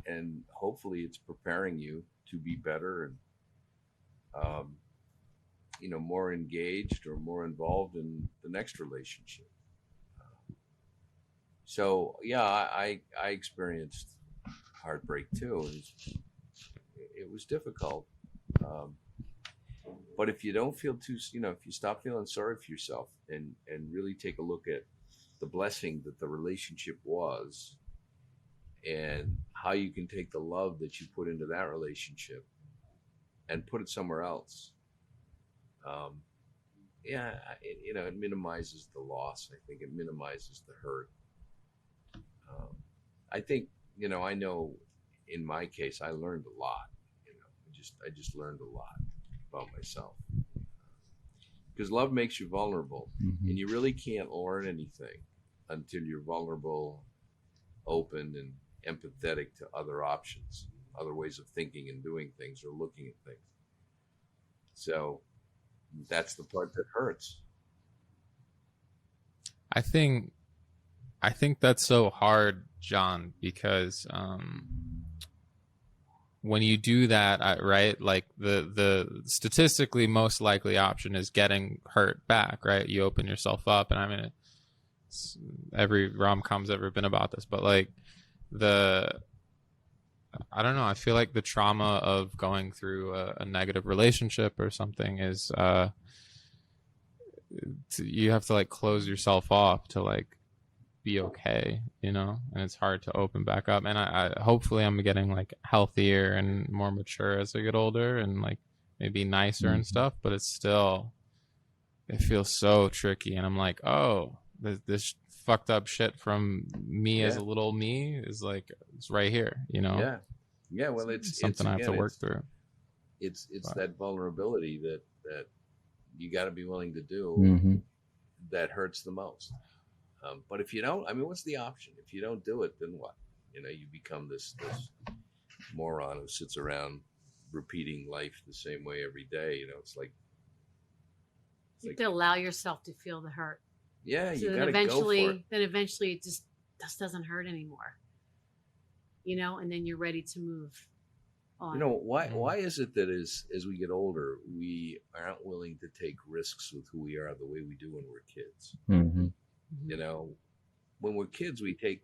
and hopefully it's preparing you to be better and more engaged or more involved in the next relationship. So yeah, I experienced heartbreak too. It was difficult. But if you don't feel if you stop feeling sorry for yourself and really take a look at the blessing that the relationship was and how you can take the love that you put into that relationship and put it somewhere else. It minimizes the loss. I think it minimizes the hurt. I think, I know in my case, I learned a lot. I just learned a lot about myself. Because love makes you vulnerable, and you really can't learn anything until you're vulnerable, open, and empathetic to other options, other ways of thinking and doing things or looking at things. So that's the part that hurts. I think that's so hard, John, because when you do that, right, like the statistically most likely option is getting hurt back, right? You open yourself up, and I mean, every rom-com's ever been about this, but like I don't know, I feel like the trauma of going through a negative relationship or something is you have to like close yourself off to like be okay, and it's hard to open back up. And I hopefully I'm getting like healthier and more mature as I get older and like maybe nicer and stuff, but it feels so tricky. And I'm like, oh, this fucked up shit from me as a little me is like, it's right here, Yeah, well, it's something I have to work through. It's that vulnerability that you got to be willing to do that hurts the most. But if you don't, I mean, what's the option? If you don't do it, then what? You become this moron who sits around repeating life the same way every day. It's like You have to allow yourself to feel the hurt. Yeah, So you then got to go for it. Then eventually it just doesn't hurt anymore. and then you're ready to move on. Why is it that as we get older, we aren't willing to take risks with who we are the way we do when we're kids? Mm-hmm. When we're kids, we take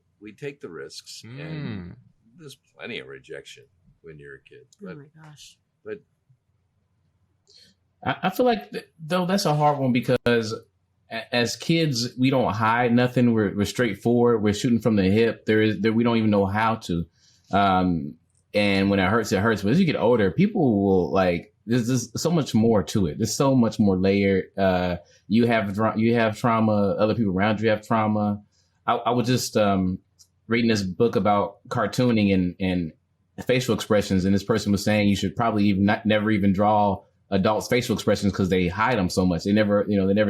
the risks, and there's plenty of rejection when you're a kid. Oh my gosh. But I feel like though that's a hard one because as kids we don't hide nothing. We're straightforward. We're shooting from the hip. We don't even know how to. And when it hurts, it hurts. But as you get older, people will like. There's so much more to it. There's so much more layered. You have trauma. Other people around you have trauma. I was just reading this book about cartooning and facial expressions, and this person was saying you should probably never even draw adults' facial expressions because they hide them so much. They never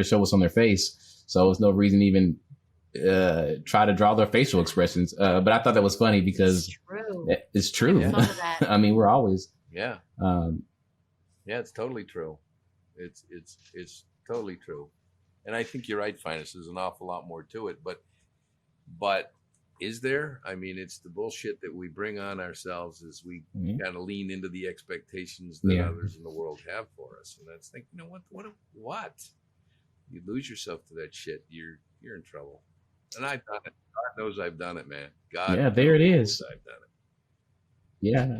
show what's on their face. So there's no reason to even try to draw their facial expressions. But I thought that was funny because it's true. Yeah. I mean, we're always. Yeah. Yeah, it's totally true. It's totally true. And I think you're right, Phines. There's an awful lot more to it. But is there? I mean, it's the bullshit that we bring on ourselves as we kind of lean into the expectations that others in the world have for us. And that's like, what? You lose yourself to that shit, you're in trouble. And I've done it. God knows I've done it, man. God. Yeah, there it is. I've done it. Yeah.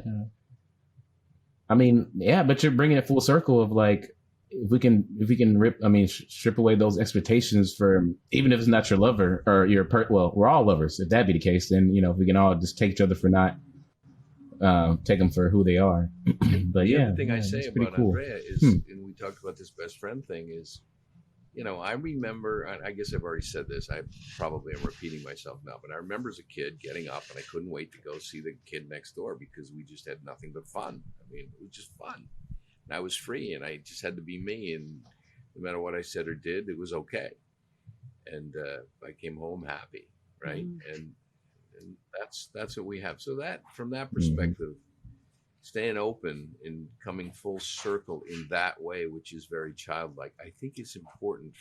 I mean, yeah, but you're bringing it full circle of like, if we can strip away those expectations for, even if it's not your lover or we're all lovers. If that be the case, then, if we can all just take each other for not, take them for who they are. But the yeah. other thing I say about cool. Andrea is, and we talked about this best friend thing is, I remember, I guess I've already said this, I probably am repeating myself now, but I remember as a kid getting up and I couldn't wait to go see the kid next door because we just had nothing but fun. I mean, it was just fun. And I was free and I just had to be me. And no matter what I said or did, it was okay. And I came home happy, right? And that's what we have. So that, from that perspective, staying open and coming full circle in that way, which is very childlike, I think it's important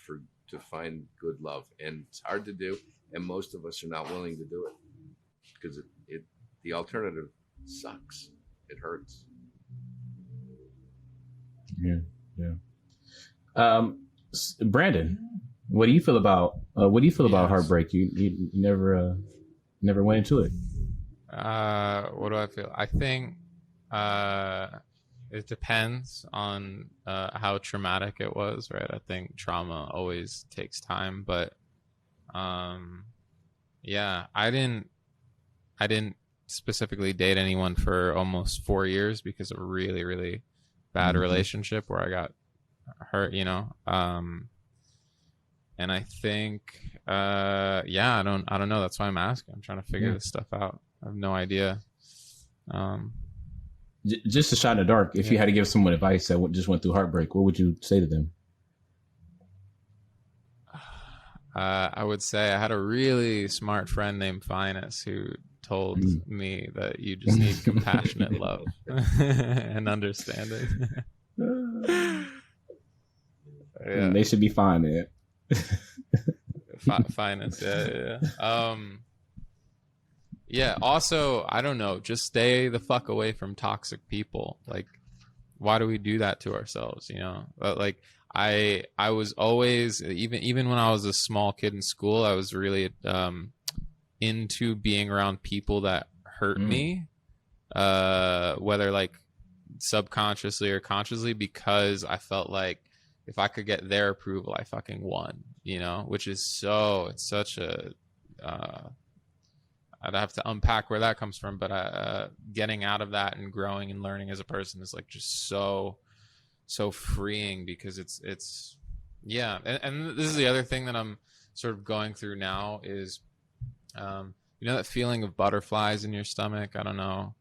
to find good love. And it's hard to do, and most of us are not willing to do it because the alternative sucks. It hurts. Yeah. Brandon, what do you feel about heartbreak? You never went into it. What do I feel? I think it depends on how traumatic it was, right? I think trauma always takes time, but yeah, I didn't specifically date anyone for almost 4 years because of a really, really bad relationship where I got hurt, and I think I don't know, that's why I'm asking. I'm trying to figure this stuff out. I have no idea. Just a shot in the dark, if you had to give someone advice that just went through heartbreak, what would you say to them? I would say I had a really smart friend named Phines who told me that you just need compassionate love and understanding. Yeah. They should be fine, man. Phines, yeah. Yeah. Also, I don't know. Just stay the fuck away from toxic people. Like, why do we do that to ourselves? Like, I was always, even when I was a small kid in school, I was really into being around people that hurt me, whether like subconsciously or consciously, because I felt like if I could get their approval, I fucking won. Which is it's such a. I'd have to unpack where that comes from, but getting out of that and growing and learning as a person is like just so freeing, because it's yeah. And this is the other thing that I'm sort of going through now is, that feeling of butterflies in your stomach. I don't know,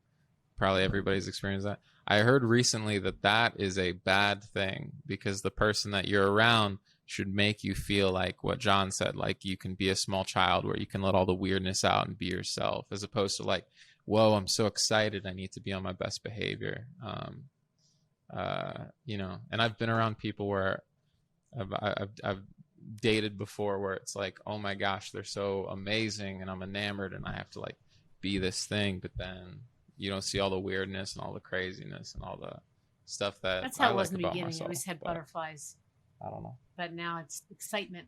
probably everybody's experienced that. I heard recently that is a bad thing, because the person that you're around should make you feel like what John said, like you can be a small child where you can let all the weirdness out and be yourself, as opposed to like, whoa, I'm so excited, I need to be on my best behavior. And I've been around people where I've dated before where it's like, oh my gosh, they're so amazing and I'm enamored and I have to like be this thing, but then you don't see all the weirdness and all the craziness and all the stuff That's that how I it was like in the about beginning. I myself. always had But butterflies, I don't know. but now it's excitement.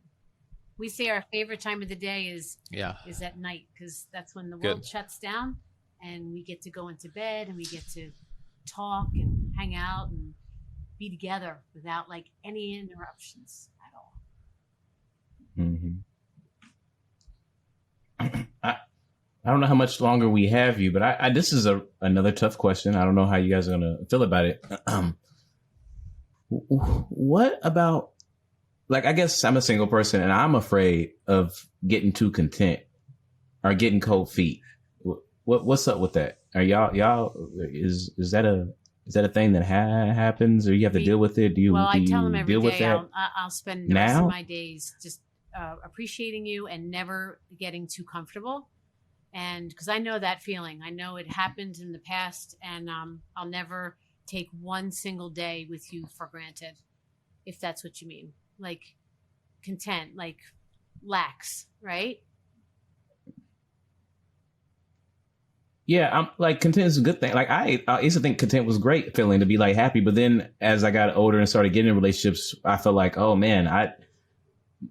We say our favorite time of the day is at night, because that's when the world shuts down and we get to go into bed and we get to talk and hang out and be together without like any interruptions at all. Mm-hmm. I don't know how much longer we have you, but I this is another tough question. I don't know how you guys are gonna feel about it. What about, like, I guess I'm a single person and I'm afraid of getting too content or getting cold feet. What's up with that? Are y'all is that a thing that happens, or you have to deal with it? Do you I tell them every deal with day that? I'll spend the rest of my days just appreciating you and never getting too comfortable. And because I know that feeling, I know it happened in the past, and I'll never take one single day with you for granted, if that's what you mean. Like content, like lax, right? Yeah, I'm like, content is a good thing. Like I used to think content was a great feeling, to be like happy, but then as I got older and started getting in relationships, I felt like, oh man,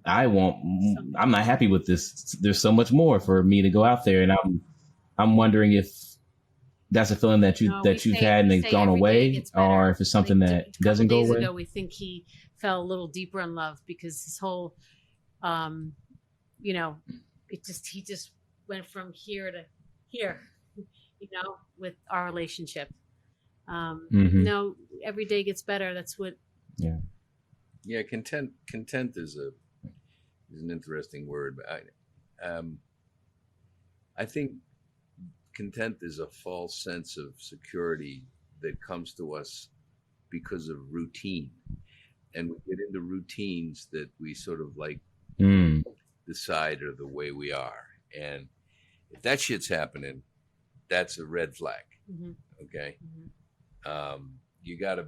I'm not happy with this. There's so much more for me to go out there, and I'm wondering if that's a feeling that you've had and it's gone away, or if it's something that doesn't go away. A couple days ago, we think he fell a little deeper in love because his whole, he just went from here to here, with our relationship. No, every day gets better. That's what. Yeah. Content is an interesting word, but I think content is a false sense of security that comes to us because of routine, and we get into routines that we sort of like decide are the way we are, and if that shit's happening, that's a red flag. Okay. You got to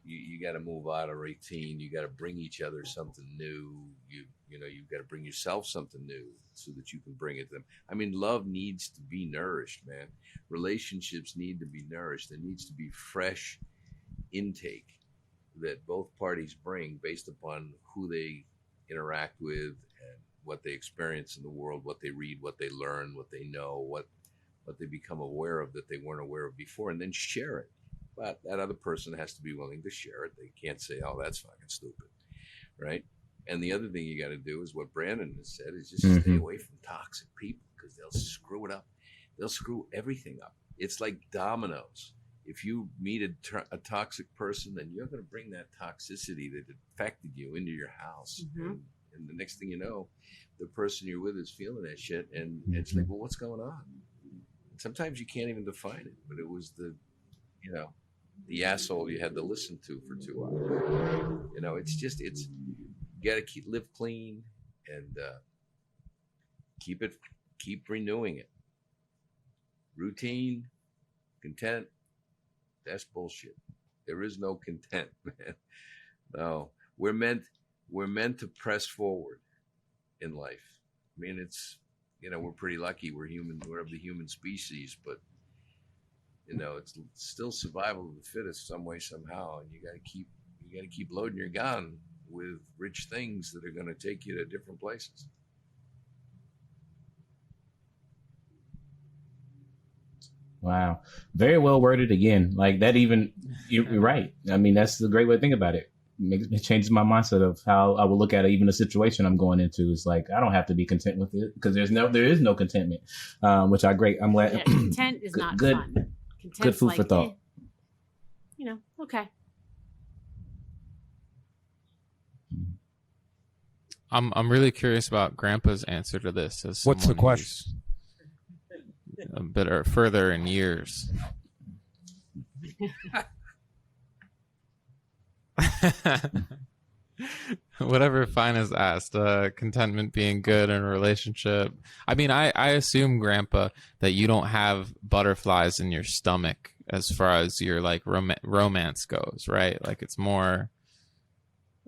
you got to move out of routine. You got to bring each other something new. You've got to bring yourself something new so that you can bring it to them. I mean, love needs to be nourished, man. Relationships need to be nourished. There needs to be fresh intake that both parties bring based upon who they interact with and what they experience in the world, what they read, what they learn, what they know, what they become aware of that they weren't aware of before, and then share it. But that other person has to be willing to share it. They can't say, oh, that's fucking stupid, right? And the other thing you got to do is what Brandon has said, is just stay away from toxic people, because they'll screw it up. They'll screw everything up. It's like dominoes. If you meet a toxic person, then you're going to bring that toxicity that affected you into your house. And the next thing you know, the person you're with is feeling that shit. And it's like, well, what's going on? Sometimes you can't even define it, but it was the asshole you had to listen to for 2 hours. It's you got to live clean and keep renewing it. Routine, content, that's bullshit. There is no content, man. No, we're meant to press forward in life. I mean, it's, we're pretty lucky. We're human. We're of the human species, but it's still survival of the fittest, some way, somehow. And you got to keep loading your gun with rich things that are going to take you to different places. Wow. Very well worded again. Like that, even you're right. I mean, that's a great way to think about it. It changes my mindset of how I will look at even a situation I'm going into. It's like, I don't have to be content with it, because there is no contentment, which I'm glad. Yeah, content is not good, fun. Content's good food for thought. Okay. I'm really curious about Grandpa's answer to this. As What's the question? A bit further in years. Whatever Phines asked, contentment being good in a relationship. I mean, I assume, Grandpa, that you don't have butterflies in your stomach as far as your like romance goes, right? Like it's more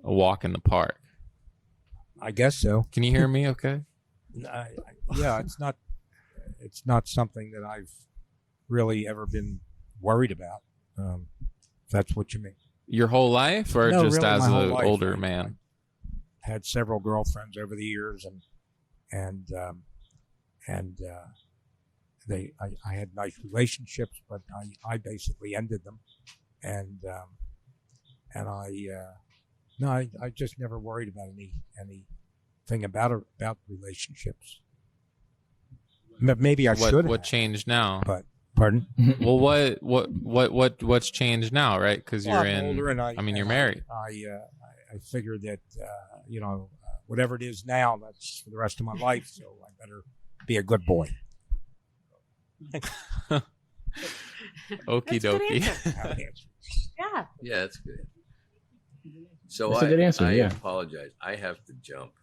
a walk in the park. I guess so. Can you hear me okay? Yeah, it's not it's not something that I've really ever been worried about. If that's what you mean. Your whole life, or No, just really, as my whole an life. older man? Had several girlfriends over the years, and I had nice relationships, but I basically ended them, and I just never worried about anything about relationships. Maybe I should. What changed now? But pardon? Well, what's changed now, right? Because you're I'm older, and you're married. I figured that whatever it is now, that's for the rest of my life. So I better be a good boy. Okie That's a good dokie. Yeah. Yeah, that's good. So That's a good answer, I yeah. apologize. I have to jump.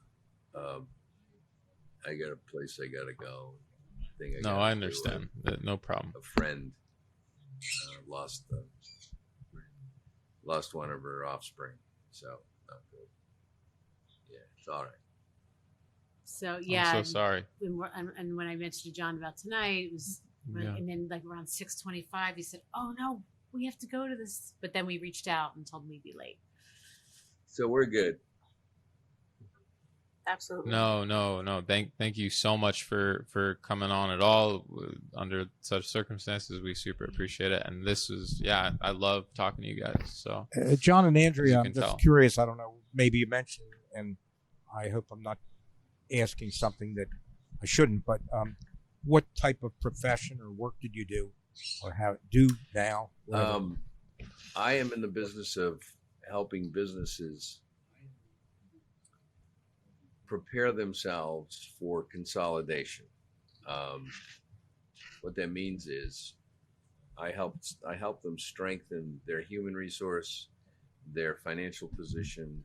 I got a place I got to go. No, I understand. No problem. A friend lost one of her offspring, so not good. Yeah, it's all right. So yeah. I'm so sorry. And when I mentioned to John about tonight, it was, and then like around 6:25, he said, "Oh no, we have to go to this." But then we reached out and told him we'd be late. So we're good. Absolutely. No. Thank you so much for coming on at all under such circumstances. We super appreciate it. And this is, I love talking to you guys. So John and Andrea, I'm can just tell. curious. I don't know. Maybe you mentioned, and I hope I'm not asking something that I shouldn't. But what type of profession or work did you do, or do now? I am in the business of helping businesses prepare themselves for consolidation. What that means is I help them strengthen their human resource, their financial position,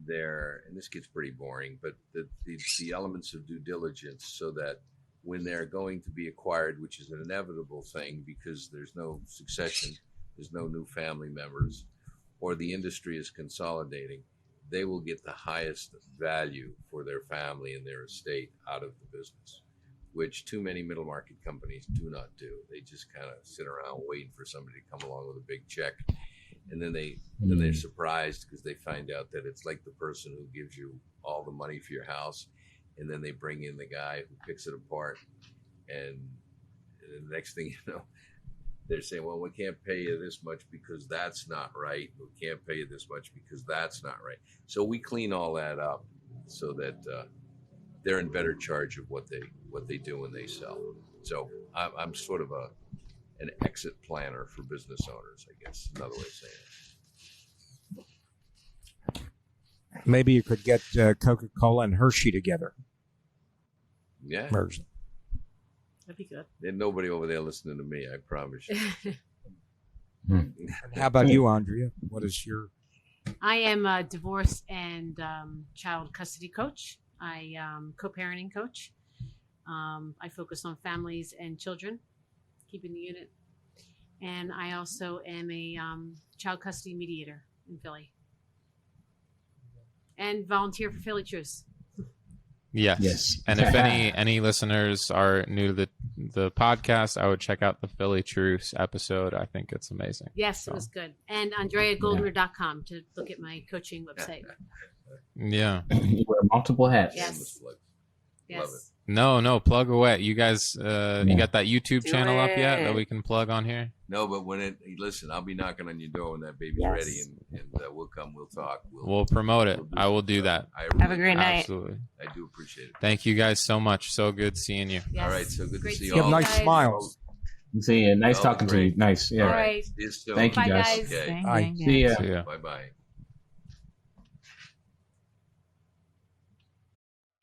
and this gets pretty boring, but the elements of due diligence, so that when they're going to be acquired, which is an inevitable thing because there's no succession, there's no new family members, or the industry is consolidating, they will get the highest value for their family and their estate out of the business, which too many middle market companies do not do. They just kind of sit around waiting for somebody to come along with a big check, and then they're surprised because they find out that it's like the person who gives you all the money for your house, and then they bring in the guy who picks it apart, and the next thing you know, they're saying, well, we can't pay you this much because that's not right. We can't pay you this much because that's not right. So we clean all that up so that they're in better charge of what they do when they sell. So I'm sort of an exit planner for business owners, I guess, another way of saying it. Maybe you could get Coca-Cola and Hershey together. Yeah. Merge. That'd be good. There's nobody over there listening to me, I promise you. And how about you, Andrea? What is your... I am a divorce and child custody coach. I co-parenting coach. I focus on families and children, keeping the unit. And I also am a child custody mediator in Philly. And volunteer for Philly Truce. Yes. And if any listeners are new to the podcast, I would check out the Philly Truce episode. I think it's amazing. Yes, it was good. And AndreaGoldner.com to look at my coaching website. Yeah. You wear multiple hats. Yes. Love it. Yes. No, plug away. You guys, you got that YouTube Do channel up yet it. that we can plug on here? No, but listen, I'll be knocking on your door when that baby's Yes. ready, and we'll come, we'll talk. We'll promote it. I will do that. Have a great night. Absolutely. I do appreciate it. Thank you guys so much. So good seeing you. Yes. All right, so good Great to see You you have all. nice guys. smiles. See you. Nice Oh, talking to you. great. Nice. Yeah. All right. See you soon. Thank you, Bye, guys. guys. Okay. Gang, Hi. gang, gang. See ya. See ya. Bye-bye.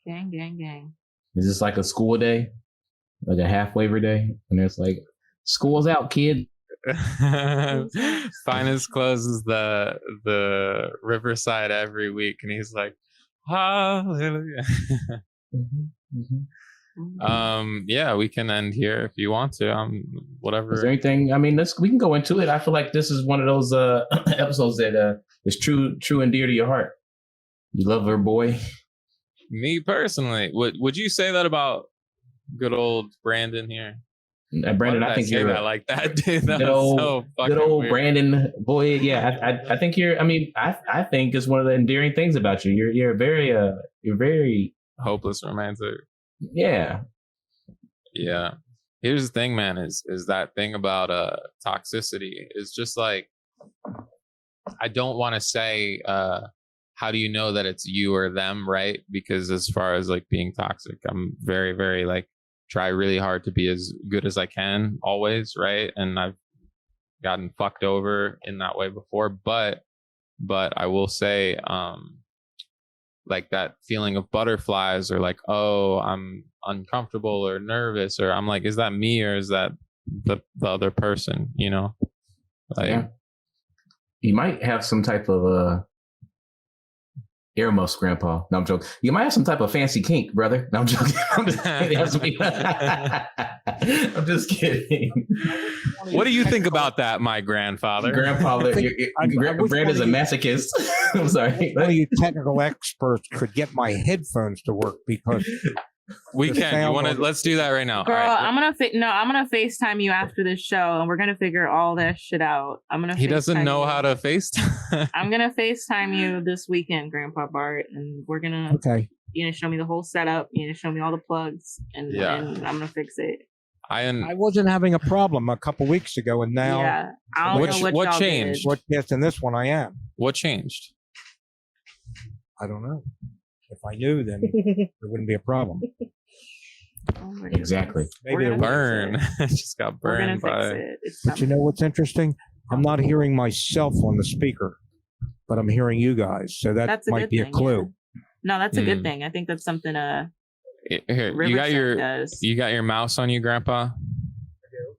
Gang, gang, gang. Is this like a school day? Like a half waiver day? And it's like, school's out, kid. Phines closes the Riverside every week, and he's like, hallelujah. Yeah, we can end here if you want to. Whatever. Is there anything? I mean, we can go into it. I feel like this is one of those episodes that is true and dear to your heart. You love her boy. Me personally, would you say that about Good old Brandon here. Brandon, I think say you're that like that, dude. That good was old, so fucking good old weird. Brandon boy. Yeah, I think you're. I mean, I think it's one of the endearing things about you. You're very Hopeless romantic. yeah. Yeah. Here's the thing, man, is that thing about toxicity is just like, I don't want to say how do you know that it's you or them, right? Because as far as like being toxic, I'm very, very like try really hard to be as good as I can always, right? And I've gotten fucked over in that way before, but I will say like that feeling of butterflies, or like, oh, I'm uncomfortable or nervous, or I'm like, is that me or is that the other person, you know? Like, Yeah. You might have some type of earmuffs, Grandpa. No, I'm joking. You might have some type of fancy kink, brother. No, I'm joking. I'm just kidding. What do you think about that, my grandfather? Grandpa, Brandon's a masochist. I'm sorry. One of you technical experts could get my headphones to work, because we can. You want to? Let's do that right now. Girl, all right. I'm gonna FaceTime you after this show, and we're gonna figure all that shit out. He doesn't know how to FaceTime. I'm gonna FaceTime you this weekend, Grandpa Bart, and we're gonna. Okay. You're gonna show me the whole setup. You're gonna show me all the plugs, and I'm gonna fix it. I wasn't having a problem a couple weeks ago, and now I don't know what changed? Yes, in this one I am. What changed? I don't know. If I knew, then there wouldn't be a problem. Exactly. Maybe it burn. Just got burned by. But you know what's interesting? I'm not hearing myself on the speaker, but I'm hearing you guys. So that might be a clue. Yeah. No, that's a good thing. I think that's something. Here, you got your mouse on you, Grandpa. I do.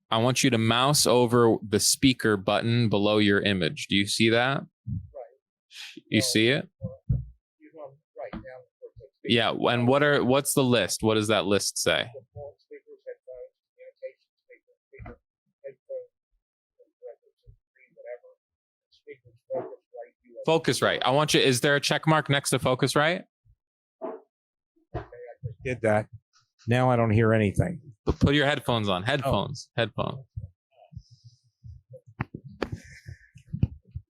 I want you to mouse over the speaker button below your image. Do you see that? Right. You see it? Yeah, and what's the list? What does that list say? Focusrite. I want you. Is there a check mark next to Focusrite? Did that. Now I don't hear anything. But put your headphones on. Headphones.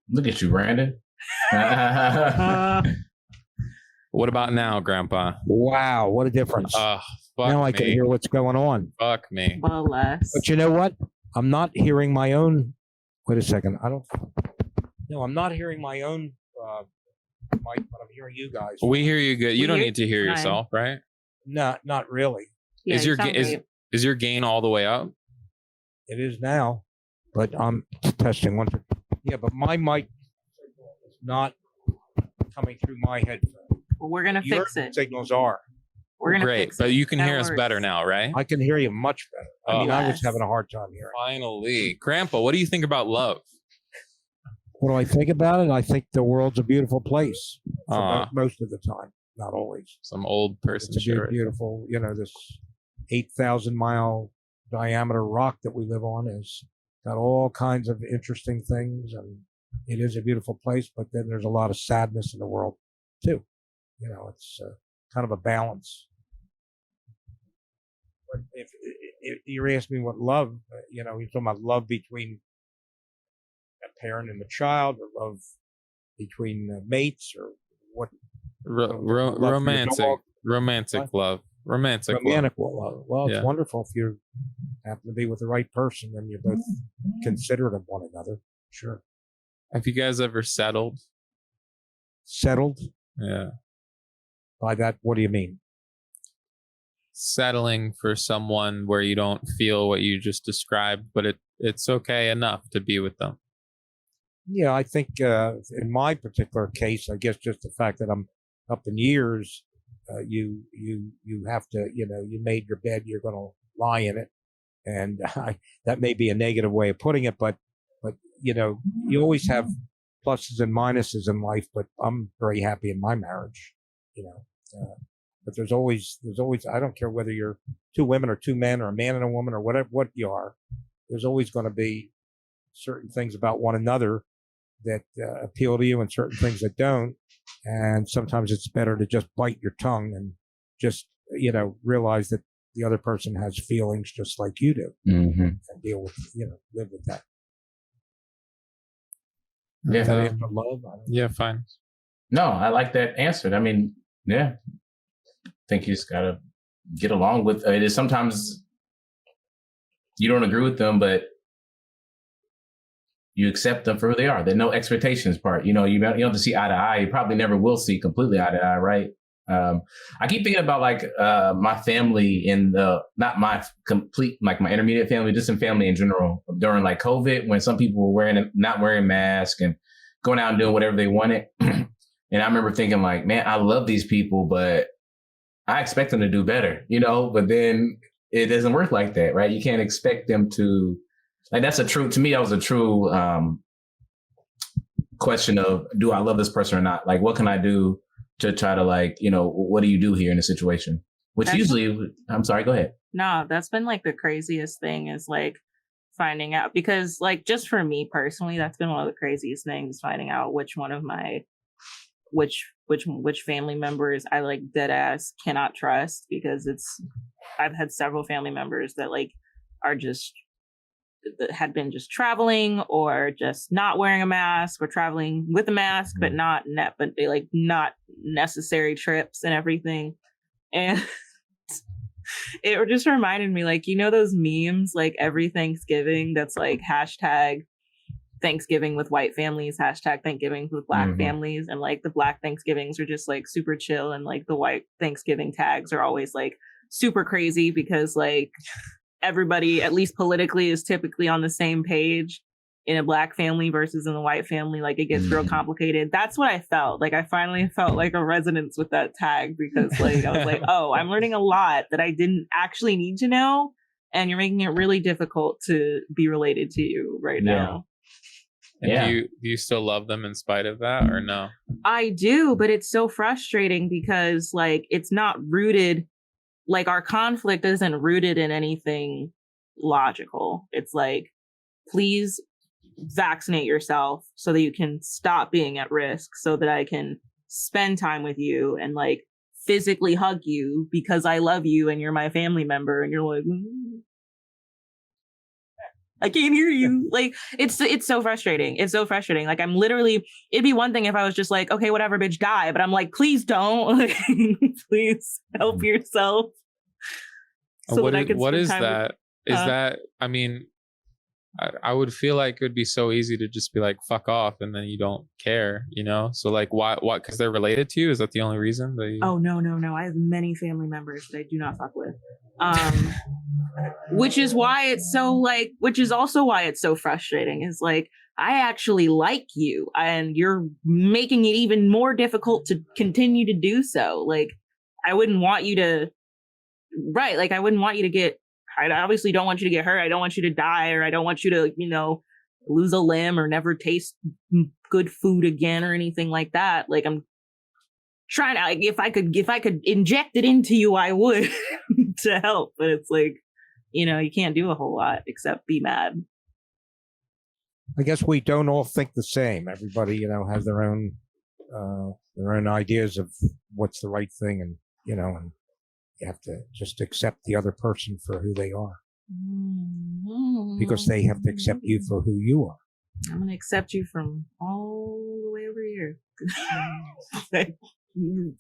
Look at you, Brandon. What about now, Grandpa? Wow, what a difference. Fuck now I can hear what's going on. Fuck me. Well, less. But you know what? I'm not hearing my own. Wait a second. No, I'm not hearing my own mic, but I'm hearing you guys. We hear you good. You don't need to hear yourself, right? No, not really. Yeah, is your gain all the way up? It is now, but I'm testing one. Yeah, but my mic is not coming through my headphones. Well, we're gonna fix it. Signals are. We're gonna Great, fix but it. you can hear us better now, right? I can hear you much better. I mean, I was having a hard time hearing. Finally, Grandpa, what do you think about love? What do I think about it? I think the world's a beautiful place. Most of the time, not always. Some old person. It's a beautiful, this 8,000-mile diameter rock that we live on has got all kinds of interesting things, and it is a beautiful place. But then there's a lot of sadness in the world too. It's kind of a balance. But if you're asking me what love, you're talking about love between a parent and a child, or love between mates, or what? Romantic love. Romantic love. Well, it's wonderful if you happen to be with the right person and you're both considerate of one another. Sure. Have you guys ever settled? Settled? Yeah. By that, what do you mean? Settling for someone where you don't feel what you just described, but it's okay enough to be with them. Yeah, I think in my particular case, I guess just the fact that I'm up in years, you have to, you made your bed, you're going to lie in it, and that may be a negative way of putting it, but you always have pluses and minuses in life. But I'm very happy in my marriage, But there's always I don't care whether you're two women or two men or a man and a woman or whatever what you are. There's always going to be certain things about one another that appeal to you and certain things that don't. And sometimes it's better to just bite your tongue and just, realize that the other person has feelings just like you do, Mm-hmm. and deal with, live with that. Yeah. Is that after love? I don't know. Yeah, fine. No, I like that answer. I mean, yeah. I think you just gotta get along with it. Is sometimes you don't agree with them, but you accept them for who they are. There's no expectations part. You don't have to see eye to eye. You probably never will see completely eye to eye, right? I keep thinking about like my family not my complete, like my intermediate family, just in family in general during like COVID, when some people were not wearing masks and going out and doing whatever they wanted. And I remember thinking like, man, I love these people, but I expect them to do better, but then it doesn't work like that, right? You can't expect them to, like, to me, that was a true question of, do I love this person or not? Like, what can I do to try to like, what do you do here in a situation? Which I'm sorry, go ahead. No, that's been like the craziest thing is like finding out, because like just for me personally, that's been one of the craziest things, finding out which one of my which family members I like dead ass cannot trust, because I've had several family members that like are just that had been just traveling or just not wearing a mask, or traveling with a mask but not necessary trips and everything. And it just reminded me, like, those memes like every Thanksgiving that's like hashtag Thanksgiving with white families, hashtag Thanksgiving with black families, and like the black Thanksgivings are just like super chill, and like the white Thanksgiving tags are always like super crazy, because like everybody, at least politically, is typically on the same page in a black family versus in the white family. Like it gets real complicated. That's what I felt like. I finally felt like a resonance with that tag, because like I was like, oh, I'm learning a lot that I didn't actually need to know, and you're making it really difficult to be related to you right now. And do you still love them in spite of that, or no? I do, but it's so frustrating because like it's not rooted, like our conflict isn't rooted in anything logical. It's like, please vaccinate yourself so that you can stop being at risk, so that I can spend time with you and like physically hug you because I love you and you're my family member. And you're like, I can't hear you. Like, it's so frustrating. It's so frustrating. Like, I'm literally, it'd be one thing if I was just like, okay, whatever, bitch, die. But I'm like, please don't. Like, please help yourself. So what that I can what spend is time that? Is that, I mean, I would feel like it would be so easy to just be like, fuck off, and then you don't care, So like, why? Because they're related to you? Is that the only reason? Oh, no. I have many family members that I do not fuck with. Which is also why it's so frustrating, is like, I actually like you and you're making it even more difficult to continue to do so. Like, I wouldn't want you to, right. Like, I wouldn't want you to get, I obviously don't want you to get hurt. I don't want you to die, or I don't want you to, lose a limb or never taste good food again or anything like that. Like, I'm trying to, like, if I could inject it into you, I would to help. But it's like, you can't do a whole lot except be mad. I guess we don't all think the same. Everybody, has their own ideas of what's the right thing, and and you have to just accept the other person for who they are, because they have to accept you for who you are. I'm gonna accept you from all the way over here.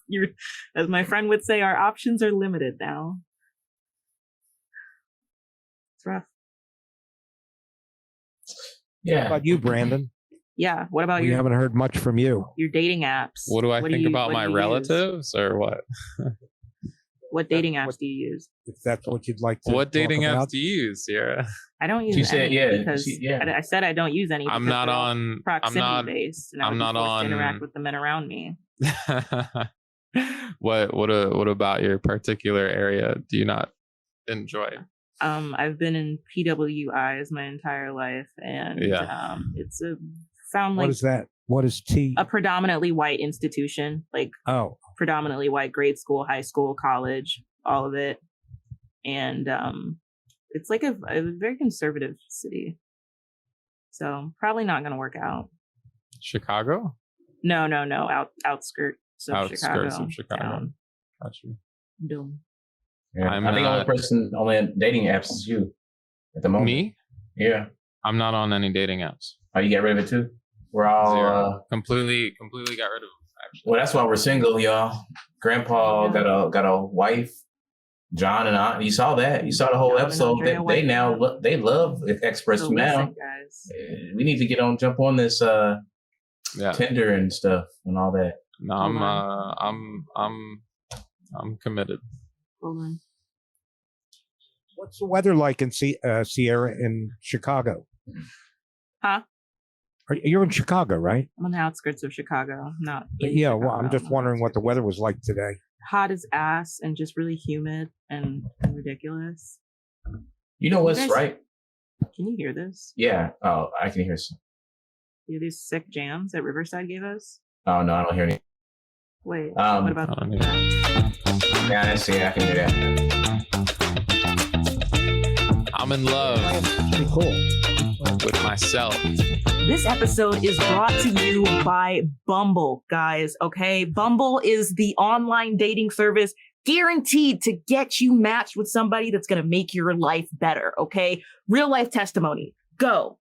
You're, as my friend would say, our options are limited now. It's rough. Yeah. What about you, Brandon? Yeah. What about you? We haven't heard much from you. Your dating apps. What do I think about my relatives, or what? What dating apps do you use? If that's what you'd like to. What dating apps do you use, Sierra? I don't use any, because I said I don't use any. I'm not on proximity based, and I'm not on to interact with the men around me. What about your particular area do you not enjoy? I've been in PWIs my entire life, and it's what is that? What is T? A predominantly white institution, like predominantly white grade school, high school, college, all of it, and it's like a very conservative city, so probably not going to work out. Chicago? No, outskirts of Chicago. Outskirts of Chicago. Got you. Boom. Yeah. I'm I think not- only person on dating apps is you at the moment. Me? Yeah. I'm not on any dating apps. Oh, you get rid of it too? We're all Zero. Completely got rid of them. Actually. well. That's why we're single, y'all. Grandpa got a wife. John and I. You saw that. You saw the whole John and episode. Andrea They now they love Express So from now. listen, guys. We need to jump on this Yeah. Tinder and stuff and all that. No, I'm committed. Hold on. What's the weather like in Sierra in Chicago? Huh? You're in Chicago, right? I'm on the outskirts of Chicago. Not in Yeah. Well, Chicago. I'm just wondering what the weather was like today. Hot as ass and just really humid and ridiculous. You know what's guys- right? Can you hear this? Yeah. Oh, I can hear some. You these sick jams that Riverside gave us? Oh no, I don't hear any. Wait, Um, what about I don't that? Yeah, I see. I can hear that. I'm in love Pretty cool. with myself. This episode is brought to you by Bumble, guys. Okay, Bumble is the online dating service guaranteed to get you matched with somebody that's going to make your life better. Okay, real life testimony. Go.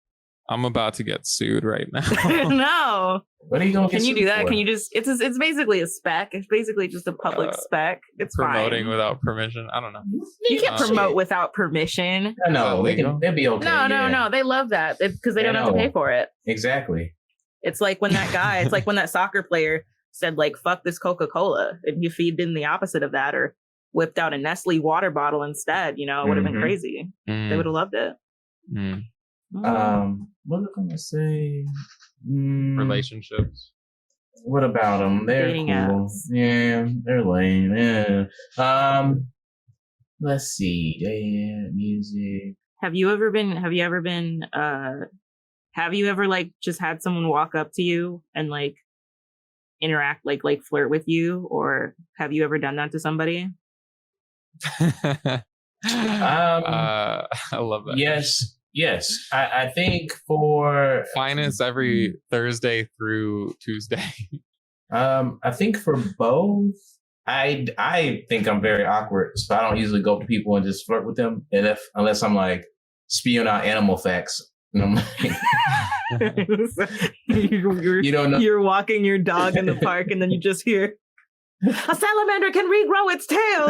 I'm about to get sued right now. No. What are you going to Can you do that? Can you just? It's basically a spec. It's basically just a public spec. It's Promoting fine. without permission. I don't know. You can't Oh, promote shit. without permission. I know. Legal? They'll be okay. No, yeah. no. They love that because they I don't have to know. pay for it. Exactly. It's like when that guy, it's like when that soccer player said, like, fuck this Coca-Cola. And if he'd been the opposite of that or whipped out a Nestle water bottle instead, you know, it would have been Mhm. crazy. They Mm, would have loved it. mm. What was I going to say? Relationships. What about them? They're Dating cool. apps. Yeah, they're lame. Yeah. Let's see. Yeah, music. Have you ever like just had someone walk up to you and like interact, like flirt with you? Or have you ever done that to somebody? I love that. Yes. I think for Phines every Thursday through Tuesday. I think for both, I think I'm very awkward, so I don't usually go up to people and just flirt with them, and unless I'm like spewing out animal facts, and I'm like, you don't know. You're walking your dog in the park and then you just hear a salamander can regrow its tail.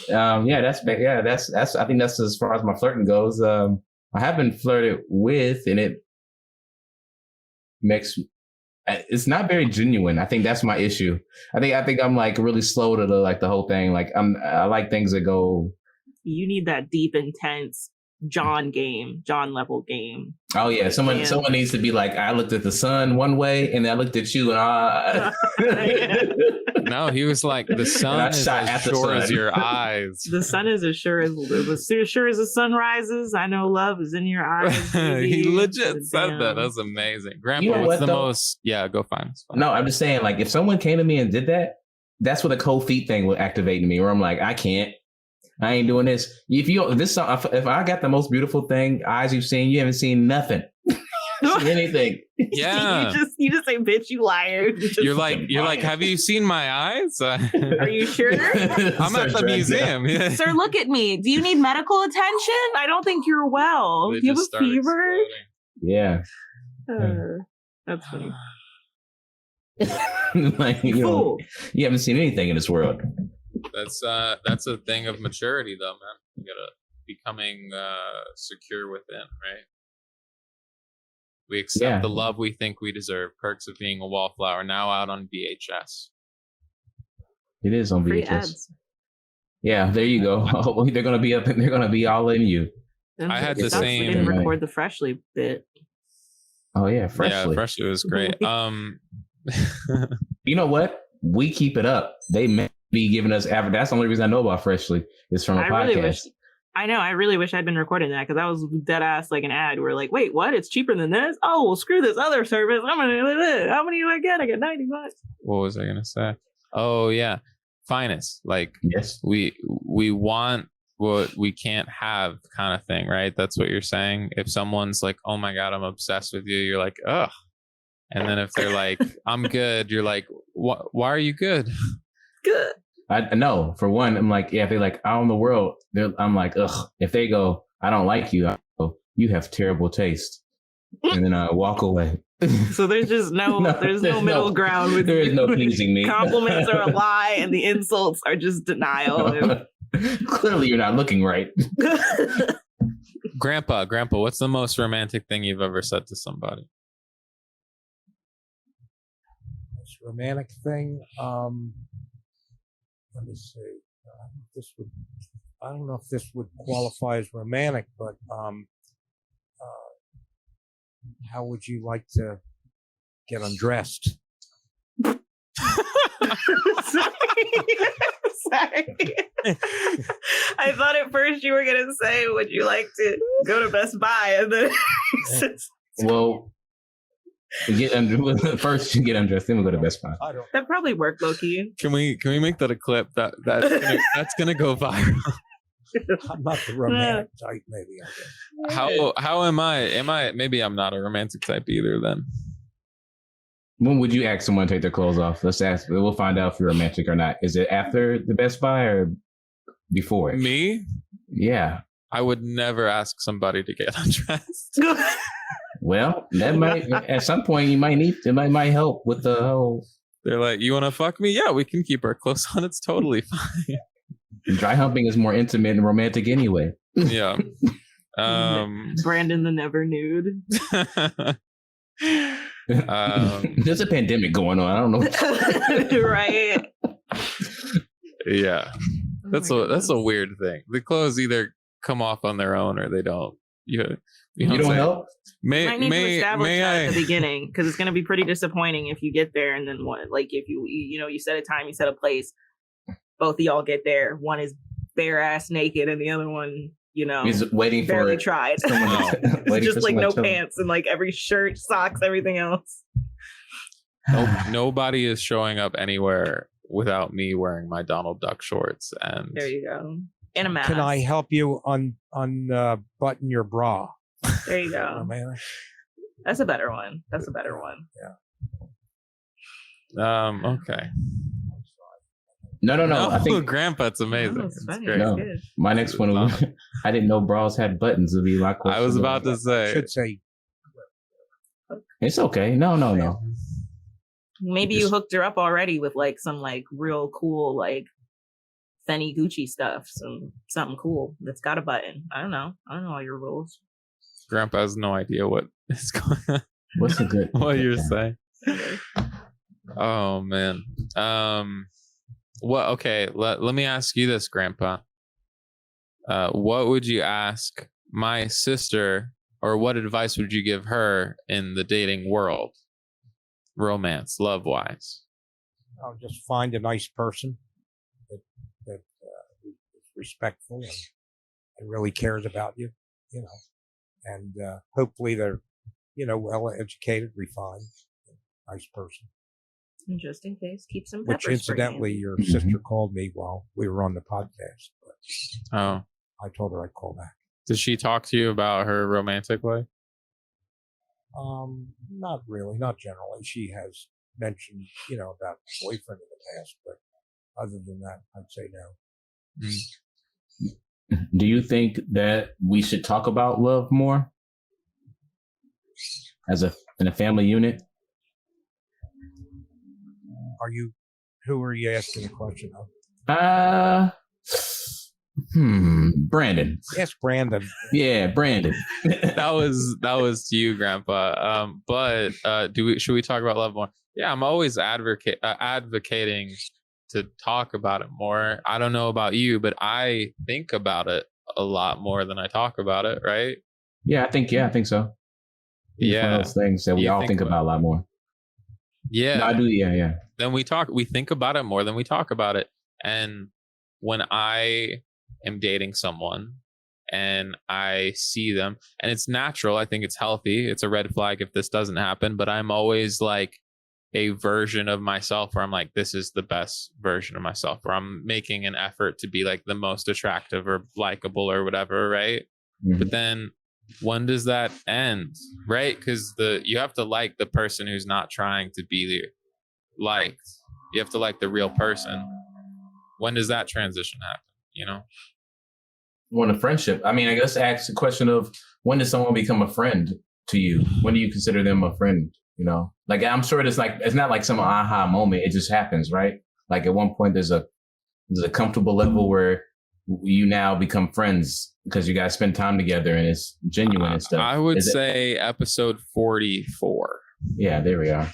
That's I think that's as far as my flirting goes. I have been flirted with, and it makes it's not very genuine. I think that's my issue. I think I'm like really slow to the whole thing. Like I like things that go. You need that deep, intense John level game. Oh yeah, someone needs to be like, I looked at the sun one way, and I looked at you, and No, he was like, the sun is as sure as your eyes. The sun is as sure as the sun rises. I know love is in your eyes. Baby. He legit said Damn. that. That's amazing. Grandpa, You know what's what, the though? most? Yeah, go find us. No, I'm just saying, like, if someone came to me and did that, that's what a cold feet thing would activate in me, where I'm like, I ain't doing this. If I got the most beautiful eyes you've seen, you haven't seen nothing. See anything. Yeah. you just say, bitch, you liar. You're like, have you seen my eyes? Are you sure? I'm at the museum. Yeah. Sir, look at me. Do you need medical attention? I don't think you're well. They Do you have just a start fever? Yeah. That's funny. Like, Fool. you haven't seen anything in this world. That's a thing of maturity, though, man. You gotta becoming secure within, right? We accept the love we think we deserve. Perks of being a wallflower, now out on VHS. It is on Free VHS. ads. Yeah, there you go. They're gonna be up. They're gonna be all in you. I had the Sucks we same- didn't record the Freshly bit. Oh yeah, freshly. Yeah, Freshly was great. You know what? We keep it up. They may be giving us average. That's the only reason I know about Freshly is from a podcast. I really wish I'd been recording that because that was dead ass like an ad. We're like, wait, what? It's cheaper than this? Oh, well, screw this other service. I'm gonna do this. How many do I get? I get $90. What was I gonna say? Oh yeah, Finest. Like, Yes. we want what we can't have, kind of thing, right? That's what you're saying. If someone's like, oh my god, I'm obsessed with you, you're like, ugh, And then if they're like, I'm good, you're like, why are you good? Good. I know. For one, I'm like, yeah, if they're like, out in the world, I'm like, ugh. If they go, I don't like you, I go, you have terrible taste. And then I walk away. So there's just no middle ground with there is no pleasing me. Compliments are a lie and the insults are just denial. Clearly you're not looking right. Grandpa, what's the most romantic thing you've ever said to somebody? Most romantic thing. Let me see. I don't know if this would qualify as romantic, but how would you like to get undressed? Sorry. I thought at first you were going to say, would you like to go to Best Buy? And then well, first you get undressed, then we'll go to Best Buy. That probably worked, low-key. Can we make that a clip? That's gonna go viral. I'm not the romantic type, maybe. I guess. How am I? Maybe I'm not a romantic type either. Then when would you ask someone to take their clothes off? Let's ask. We'll find out if you're romantic or not. Is it after the Best Buy or before it? Me? Yeah. I would never ask somebody to get undressed. Well, that might at some point you might need. It might help with the whole. They're like, you want to fuck me? Yeah, we can keep our clothes on. It's totally fine. Dry humping is more intimate and romantic anyway. Yeah. Brandon the never nude. There's a pandemic going on. I don't know. Right. Yeah. That's a weird thing. The clothes either come off on their own or they don't. You don't help? Might need to establish that at the beginning, because it's going to be pretty disappointing if you get there and then what? Like if you set a time, you set a place, both of y'all get there. One is bare ass naked, and the other one, he's waiting barely for tried. It's just like no pants and like every shirt, socks, everything else. Nobody is showing up anywhere without me wearing my Donald Duck shorts. And there you go. And a mask. Can I help you unbutton your bra? There you go. Romantic. That's a better one. Yeah. Okay. No. I think Grandpa, it's amazing. It's great. No, my next one. I didn't know bras had buttons. Would be my question. I was about to say. I should say. It's okay. No. Maybe you hooked her up already with like some like real cool like Fendi Gucci stuff, something cool that's got a button. I don't know all your rules. Grandpa has no idea what is going on. What's a good? What you're saying? Oh man. Well, okay. Let me ask you this, Grandpa. What would you ask my sister, or what advice would you give her in the dating world, romance, love wise? I'll just find a nice person that is respectful and really cares about you, and hopefully they're, well educated, refined, nice person. And just in case, keep some pepper Which incidentally, your sister called me while we were on the podcast. But I told her I'd call back. Did she talk to you about her romantic life? Not really, not generally. She has mentioned, about boyfriend in the past, but other than that, I'd say no. Do you think that we should talk about love more in a family unit? Who are you asking the question of? Brandon. Ask Brandon. Yeah, Brandon. that was to you, Grandpa. But should we talk about love more? Yeah, I'm always advocating to talk about it more. I don't know about you, but I think about it a lot more than I talk about it, right? Yeah, I think so. It's one of those things that we all think about a lot more. Yeah. No, I do, yeah. Then we think about it more than we talk about it. And when I am dating someone and I see them, and it's natural, I think it's healthy. It's a red flag if this doesn't happen, but I'm always like a version of myself where I'm like, this is the best version of myself, where I'm making an effort to be like the most attractive or likable or whatever, right? Mm-hmm. But then when does that end? Right? Because you have to like the person who's not trying to be liked. You have to like the real person. When does that transition happen? You know? When a friendship, I mean, I guess ask the question of when does someone become a friend to you? When do you consider them a friend? You know, like I'm sure it's not like some aha moment. It just happens, right? Like at one point there's a comfortable level where you now become friends because you guys spend time together and it's genuine and stuff. I would say episode 44. Yeah, there we are.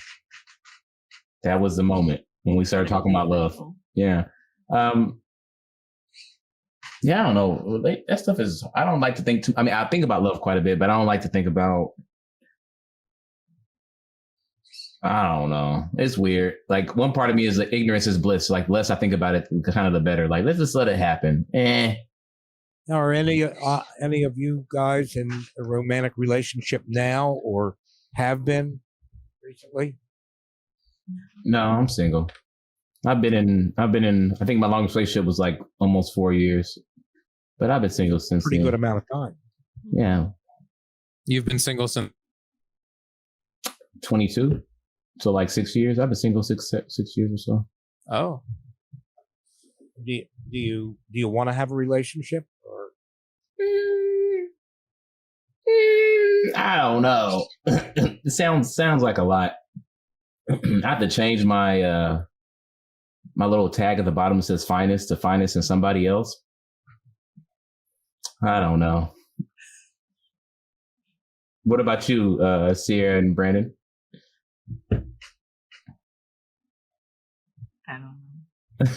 That was the moment when we started talking about love. Yeah. Yeah, I don't know. That stuff is, I don't like to think too. I mean, I think about love quite a bit, but I don't like to think about, I don't know. It's weird. Like one part of me is like ignorance is bliss. Like the less I think about it, kind of the better. Like let's just let it happen. Now, are any of you guys in a romantic relationship now or have been recently? No, I'm single. I've been in, I think my longest relationship was like almost 4 years, but I've been single since Pretty then. good amount of time. Yeah. You've been single since 22. So like 6 years. I've been single six years or so. Oh. Do you want to have a relationship or? I don't know. It sounds like a lot. I have to change my my little tag at the bottom that says Phines to Phines and somebody else. I don't know. What about you, Sierra and Brandon? I don't know.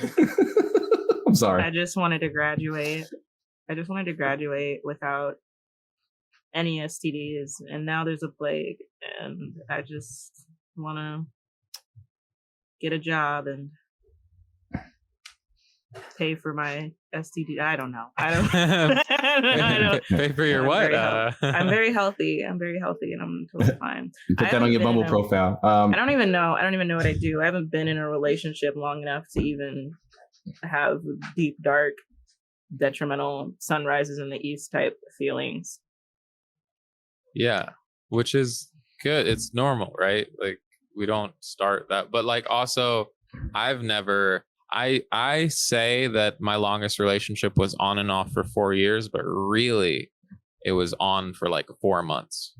I'm sorry. I just wanted to graduate. Without any STDs, and now there's a plague, and I just want to get a job and pay for my STD. I don't know. I don't. Pay for your what? I'm very healthy, and I'm totally fine. You put that on your Bumble profile. I don't even know what I do. I haven't been in a relationship long enough to even have deep, dark, detrimental sunrises in the east type feelings. Yeah, which is good. It's normal, right? Like we don't start that, but like also I've never, I say that my longest relationship was on and off for 4 years, but really it was on for like 4 months.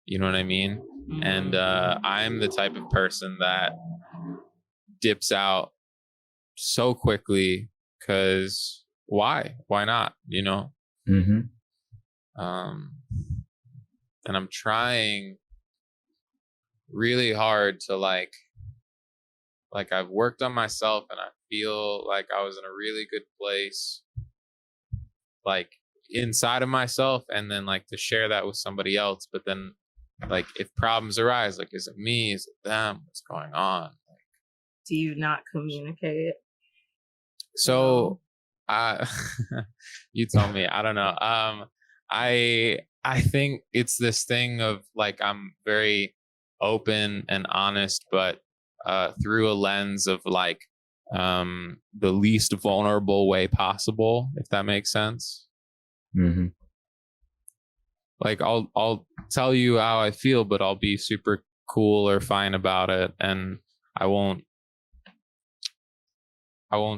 You know what I mean? Mm-hmm. And I'm the type of person that dips out so quickly because why not, you know? Mm-hmm. And I'm trying really hard to like I've worked on myself and I feel like I was in a really good place, like inside of myself, and then like to share that with somebody else. But then like if problems arise, like is it me? Is it them? What's going on? Like, do you not communicate? So you tell me. I don't know. I think it's this thing of like I'm very open and honest, but through a lens of like the least vulnerable way possible, if that makes sense. Mm-hmm. Like I'll tell you how I feel, but I'll be super cool or fine about it, and I won't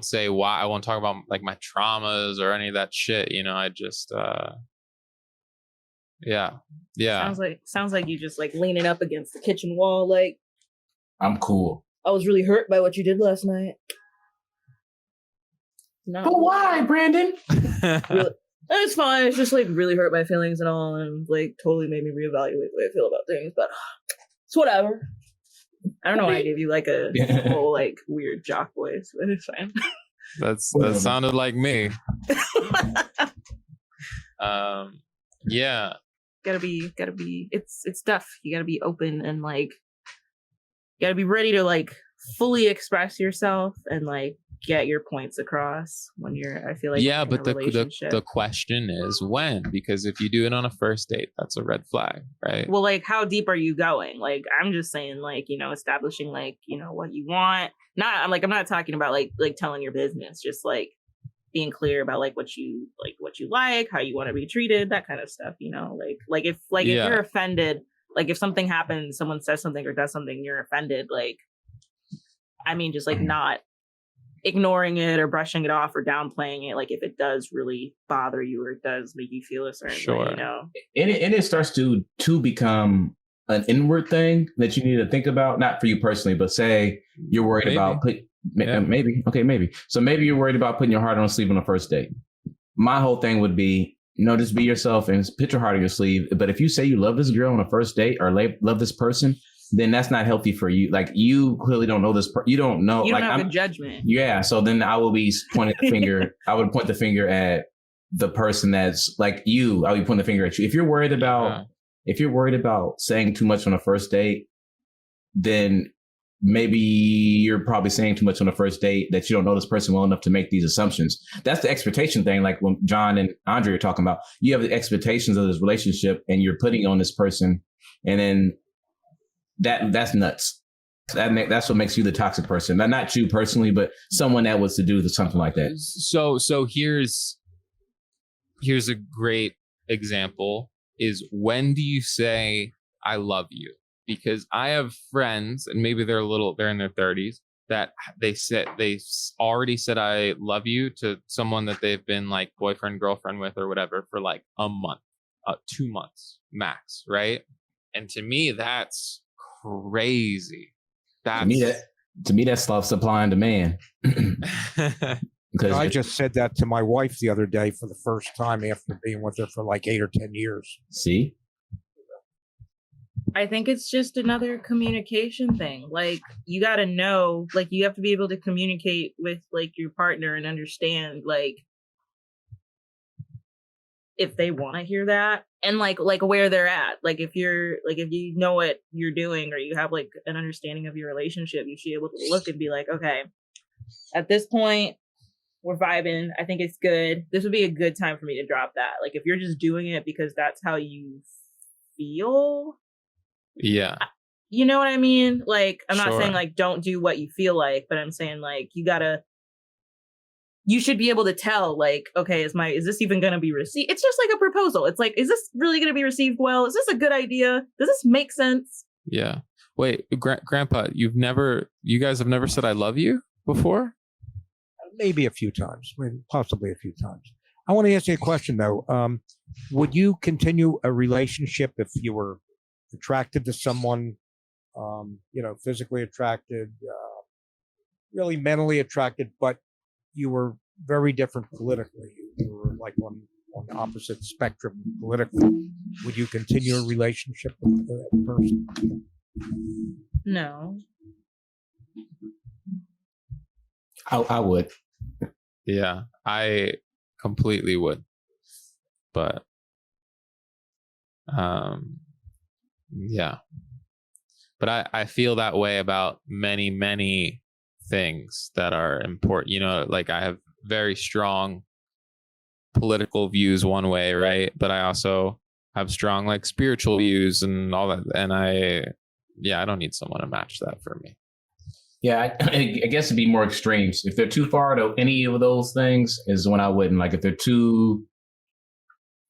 say why. I won't talk about like my traumas or any of that shit. You know, I just yeah. Sounds like you just like leaning up against the kitchen wall, like I'm cool. I was really hurt by what you did last night. No. But why, Brandon? Really, it's fine. It's just like really hurt my feelings and all, and like totally made me reevaluate the way I feel about things. But it's whatever. I don't know why I gave you like a whole like weird jock voice, but it's fine. That sounded like me. Yeah. Gotta be. It's tough. You gotta be open and like. You gotta be ready to like fully express yourself and like get your points across when you're. I feel like yeah, but the question is when, because if you do it on a first date, that's a red flag, right? Well, like how deep are you going? Like I'm just saying, like establishing like what you want. I'm not talking about like telling your business, just like being clear about like what you like, how you want to be treated, that kind of stuff, you know, if you're offended, like if something happens, someone says something or does something, you're offended, like, I mean, just like not ignoring it or brushing it off or downplaying it, like if it does really bother you or it does make you feel a certain way, you know. And it starts to become an inward thing that you need to think about, not for you personally, but say you're worried about maybe. So maybe you're worried about putting your heart on a sleeve on a first date. My whole thing would be, just be yourself and put your heart on your sleeve. But if you say you love this girl on a first date or love this person, then that's not healthy for you. Like, you clearly don't know this. You don't know. You don't like, have a judgment. Yeah. So then I will be pointing the finger. I would point the finger at the person that's like you. I would point the finger at you. If you're worried about saying too much on a first date, then maybe you're probably saying too much on the first date that you don't know this person well enough to make these assumptions. That's the expectation thing. Like when John and Andrea are talking about, you have the expectations of this relationship and you're putting on this person, and then that's nuts. That's what makes you the toxic person. Not you personally, but someone that was to do something like that. So here's a great example, is when do you say I love you? Because I have friends, and maybe they're in their 30s, that they already said I love you to someone that they've been like boyfriend, girlfriend with or whatever for like a month, 2 months max, right? And to me, that's crazy. To me, that's love, supply and demand. Because I just said that to my wife the other day for the first time after being with her for like 8 or 10 years. See? I think it's just another communication thing. Like, you got to know, like, you have to be able to communicate with like your partner and understand like if they want to hear that, and like where they're at. Like if you know what you're doing or you have like an understanding of your relationship, you should be able to look and be like, okay, at this point we're vibing, I think it's good, this would be a good time for me to drop that. Like if you're just doing it because that's how you feel, you know what I mean? Like, I'm not saying like don't do what you feel like, but I'm saying like you should be able to tell, like, okay, is this even going to be received? It's just like a proposal. It's like, is this really going to be received well? Is this a good idea? Does this make sense? Yeah. Wait, Grandpa, you guys have never said I love you before? Maybe a few times, possibly a few times. I want to ask you a question though. Would you continue a relationship if you were attracted to someone, physically attracted, really mentally attracted, but you were very different politically? You were like on the opposite spectrum politically. Would you continue a relationship with that person? No. I would. Yeah, I completely would. But yeah. But I feel that way about many, many things that are important. You know, like I have very strong political views one way, right? But I also have strong like spiritual views and all that. And I don't need someone to match that for me. Yeah, I guess it'd be more extremes. If they're too far to any of those things is when I wouldn't. Like if they're too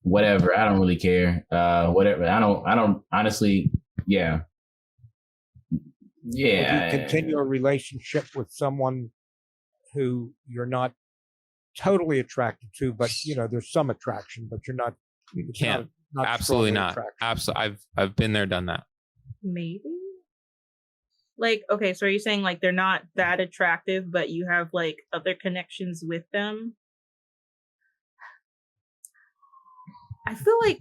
whatever, I don't really care. Whatever. I don't honestly, yeah. Yeah. Would you continue a relationship with someone who you're not totally attracted to, but there's some attraction, but you're not. Can't. Not absolutely not. Absolutely. I've been there, done that. Maybe. Like, okay, so are you saying like they're not that attractive, but you have like other connections with them? I feel like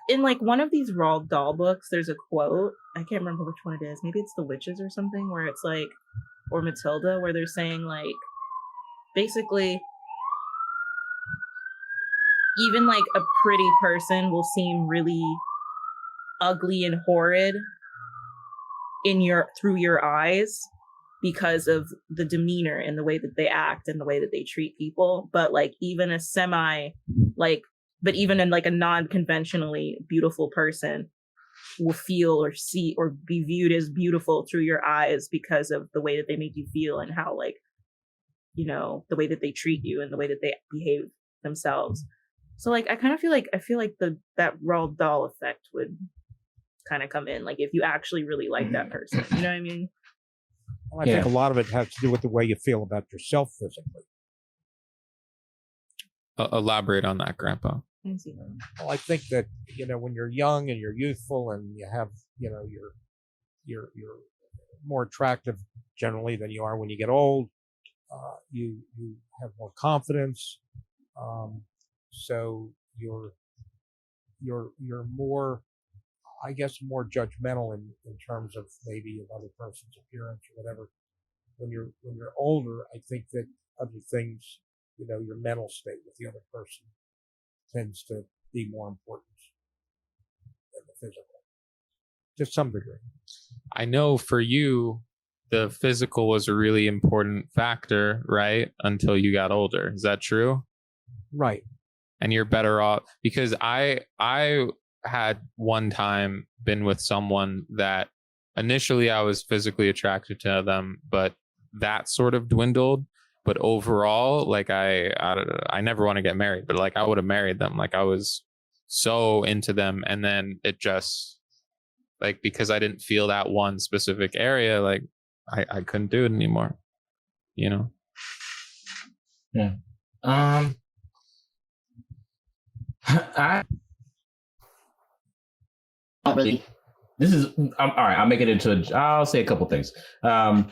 in like one of these Roald Dahl books, there's a quote. I can't remember which one it is. Maybe it's The Witches or something, where it's like, or Matilda, where they're saying like, basically, even like a pretty person will seem really ugly and horrid through your eyes because of the demeanor and the way that they act and the way that they treat people. But like even a even in like a non-conventionally beautiful person will feel or see or be viewed as beautiful through your eyes because of the way that they make you feel and how like the way that they treat you and the way that they behave themselves. So like I kind of feel like that Roald Dahl effect would kind of come in, like if you actually really like that person, you know what I mean? Well, I think a lot of it has to do with the way you feel about yourself physically. Elaborate on that, Grandpa. Well, I think that when you're young and you're youthful and you have you're more attractive generally than you are when you get old. You have more confidence, so you're more, I guess, more judgmental in terms of maybe another person's appearance or whatever. When you're older, I think that other things, your mental state with the other person tends to be more important than the physical, to some degree. I know for you, the physical was a really important factor, right? Until you got older. Is that true? Right. And you're better off, because I had one time been with someone that initially I was physically attracted to them, but that sort of dwindled. But overall, like I never want to get married, but like I would have married them. Like I was so into them, and then it just, like, because I didn't feel that one specific area, like I couldn't do it anymore, Yeah. I don't really. All right. I'll make it I'll say a couple things. No,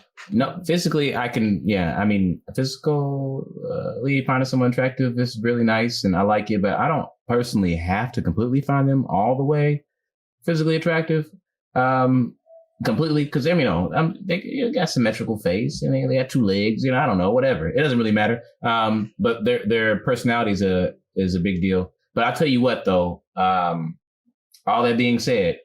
physically, I can. Yeah, I mean, physically finding someone attractive is really nice, and I like it. But I don't personally have to completely find them all the way physically attractive. Completely, because they got symmetrical face, and they got 2 legs. I don't know, whatever. It doesn't really matter. But their personality is a big deal. But I'll tell you what, though. All that being said,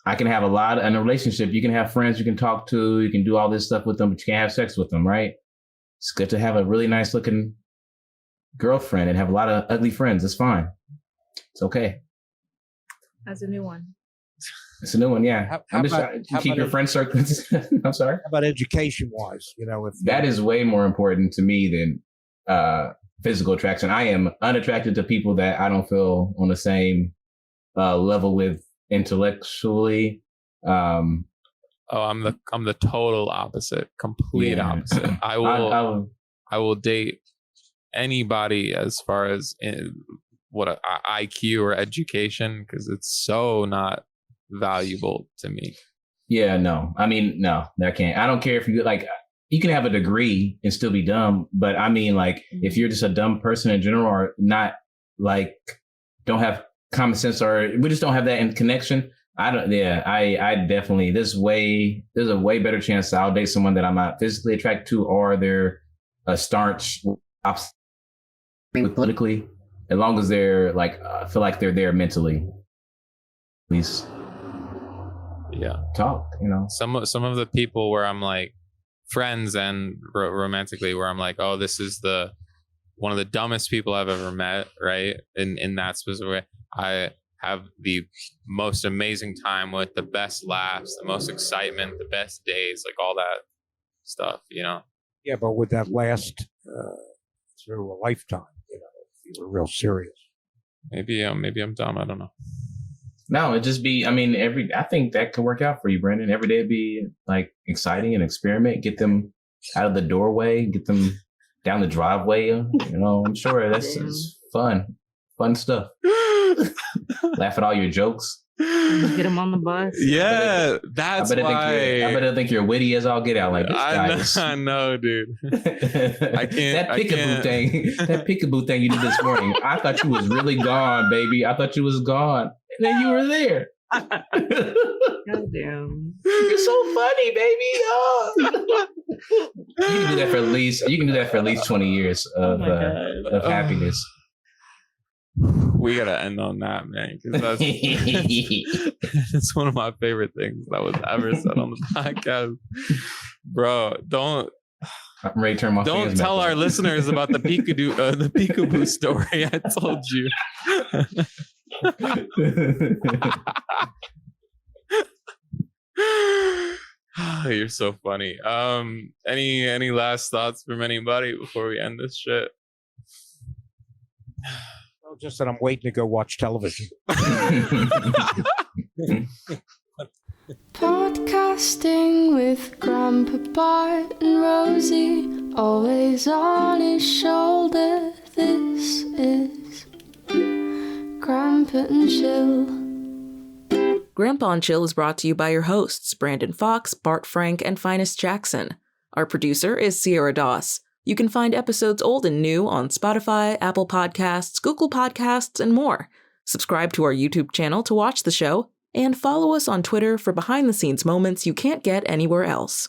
I can have in a relationship. You can have friends you can talk to. You can do all this stuff with them, but you can't have sex with them, right? It's good to have a really nice looking girlfriend and have a lot of ugly friends. It's fine. It's okay. That's a new one. It's a new one, yeah. I'm just trying to keep your friend circle. I'm sorry. How about education-wise? If that is way more important to me than physical attraction. I am unattracted to people that I don't feel on the same level with intellectually. I'm the total opposite, complete opposite. I will date anybody as far as what IQ or education, because it's so not valuable to me. Yeah, no. I mean, no, that can't. I don't care if you you can have a degree and still be dumb, but I mean, if you're just a dumb person in general, or not, don't have common sense, or we just don't have that in connection. I definitely, there's a way better chance that I'll date someone that I'm not physically attracted to, or they're a staunch opposite politically, as long as they're I feel like they're there mentally. At least, talk. Some of the people where I'm friends and romantically, where I'm oh, this is one of the dumbest people I've ever met, right? In that specific way, I have the most amazing time with, the best laughs, the most excitement, the best days, all that stuff, Yeah, but would that last through a lifetime? If you were real serious. Maybe I'm dumb. I don't know. No, it'd just be. I mean, I think that could work out for you, Brandon. Every day would be exciting, and experiment. Get them out of the doorway. Get them down the driveway. I'm sure that's fun stuff. Laugh at all your jokes. Get them on the bus. Yeah, that's why. I better think you're witty as all get out. I know, dude. I can't. That peekaboo thing you did this morning. I thought you was really gone, baby. I thought you was gone, and then you were there. Goddamn. You're so funny, baby. Oh. You can do that for at least 20 years of happiness. We gotta end on that, man, because it's one of my favorite things that was ever said on the podcast, bro. I'm ready to turn my don't tell our listeners about the peekaboo story I told you. You're so funny. Any last thoughts from anybody before we end this shit? Well, just that I'm waiting to go watch television. Podcasting with Grandpa Bart and Rosie, always on his shoulder. This is Grandpa and Chill. Grandpa and Chill is brought to you by your hosts, Brandon Fox, Bart Frank, and Phines Jackson. Our producer is Sierra Doss. You can find episodes old and new on Spotify, Apple Podcasts, Google Podcasts, and more. Subscribe to our YouTube channel to watch the show, and follow us on Twitter for behind-the-scenes moments you can't get anywhere else.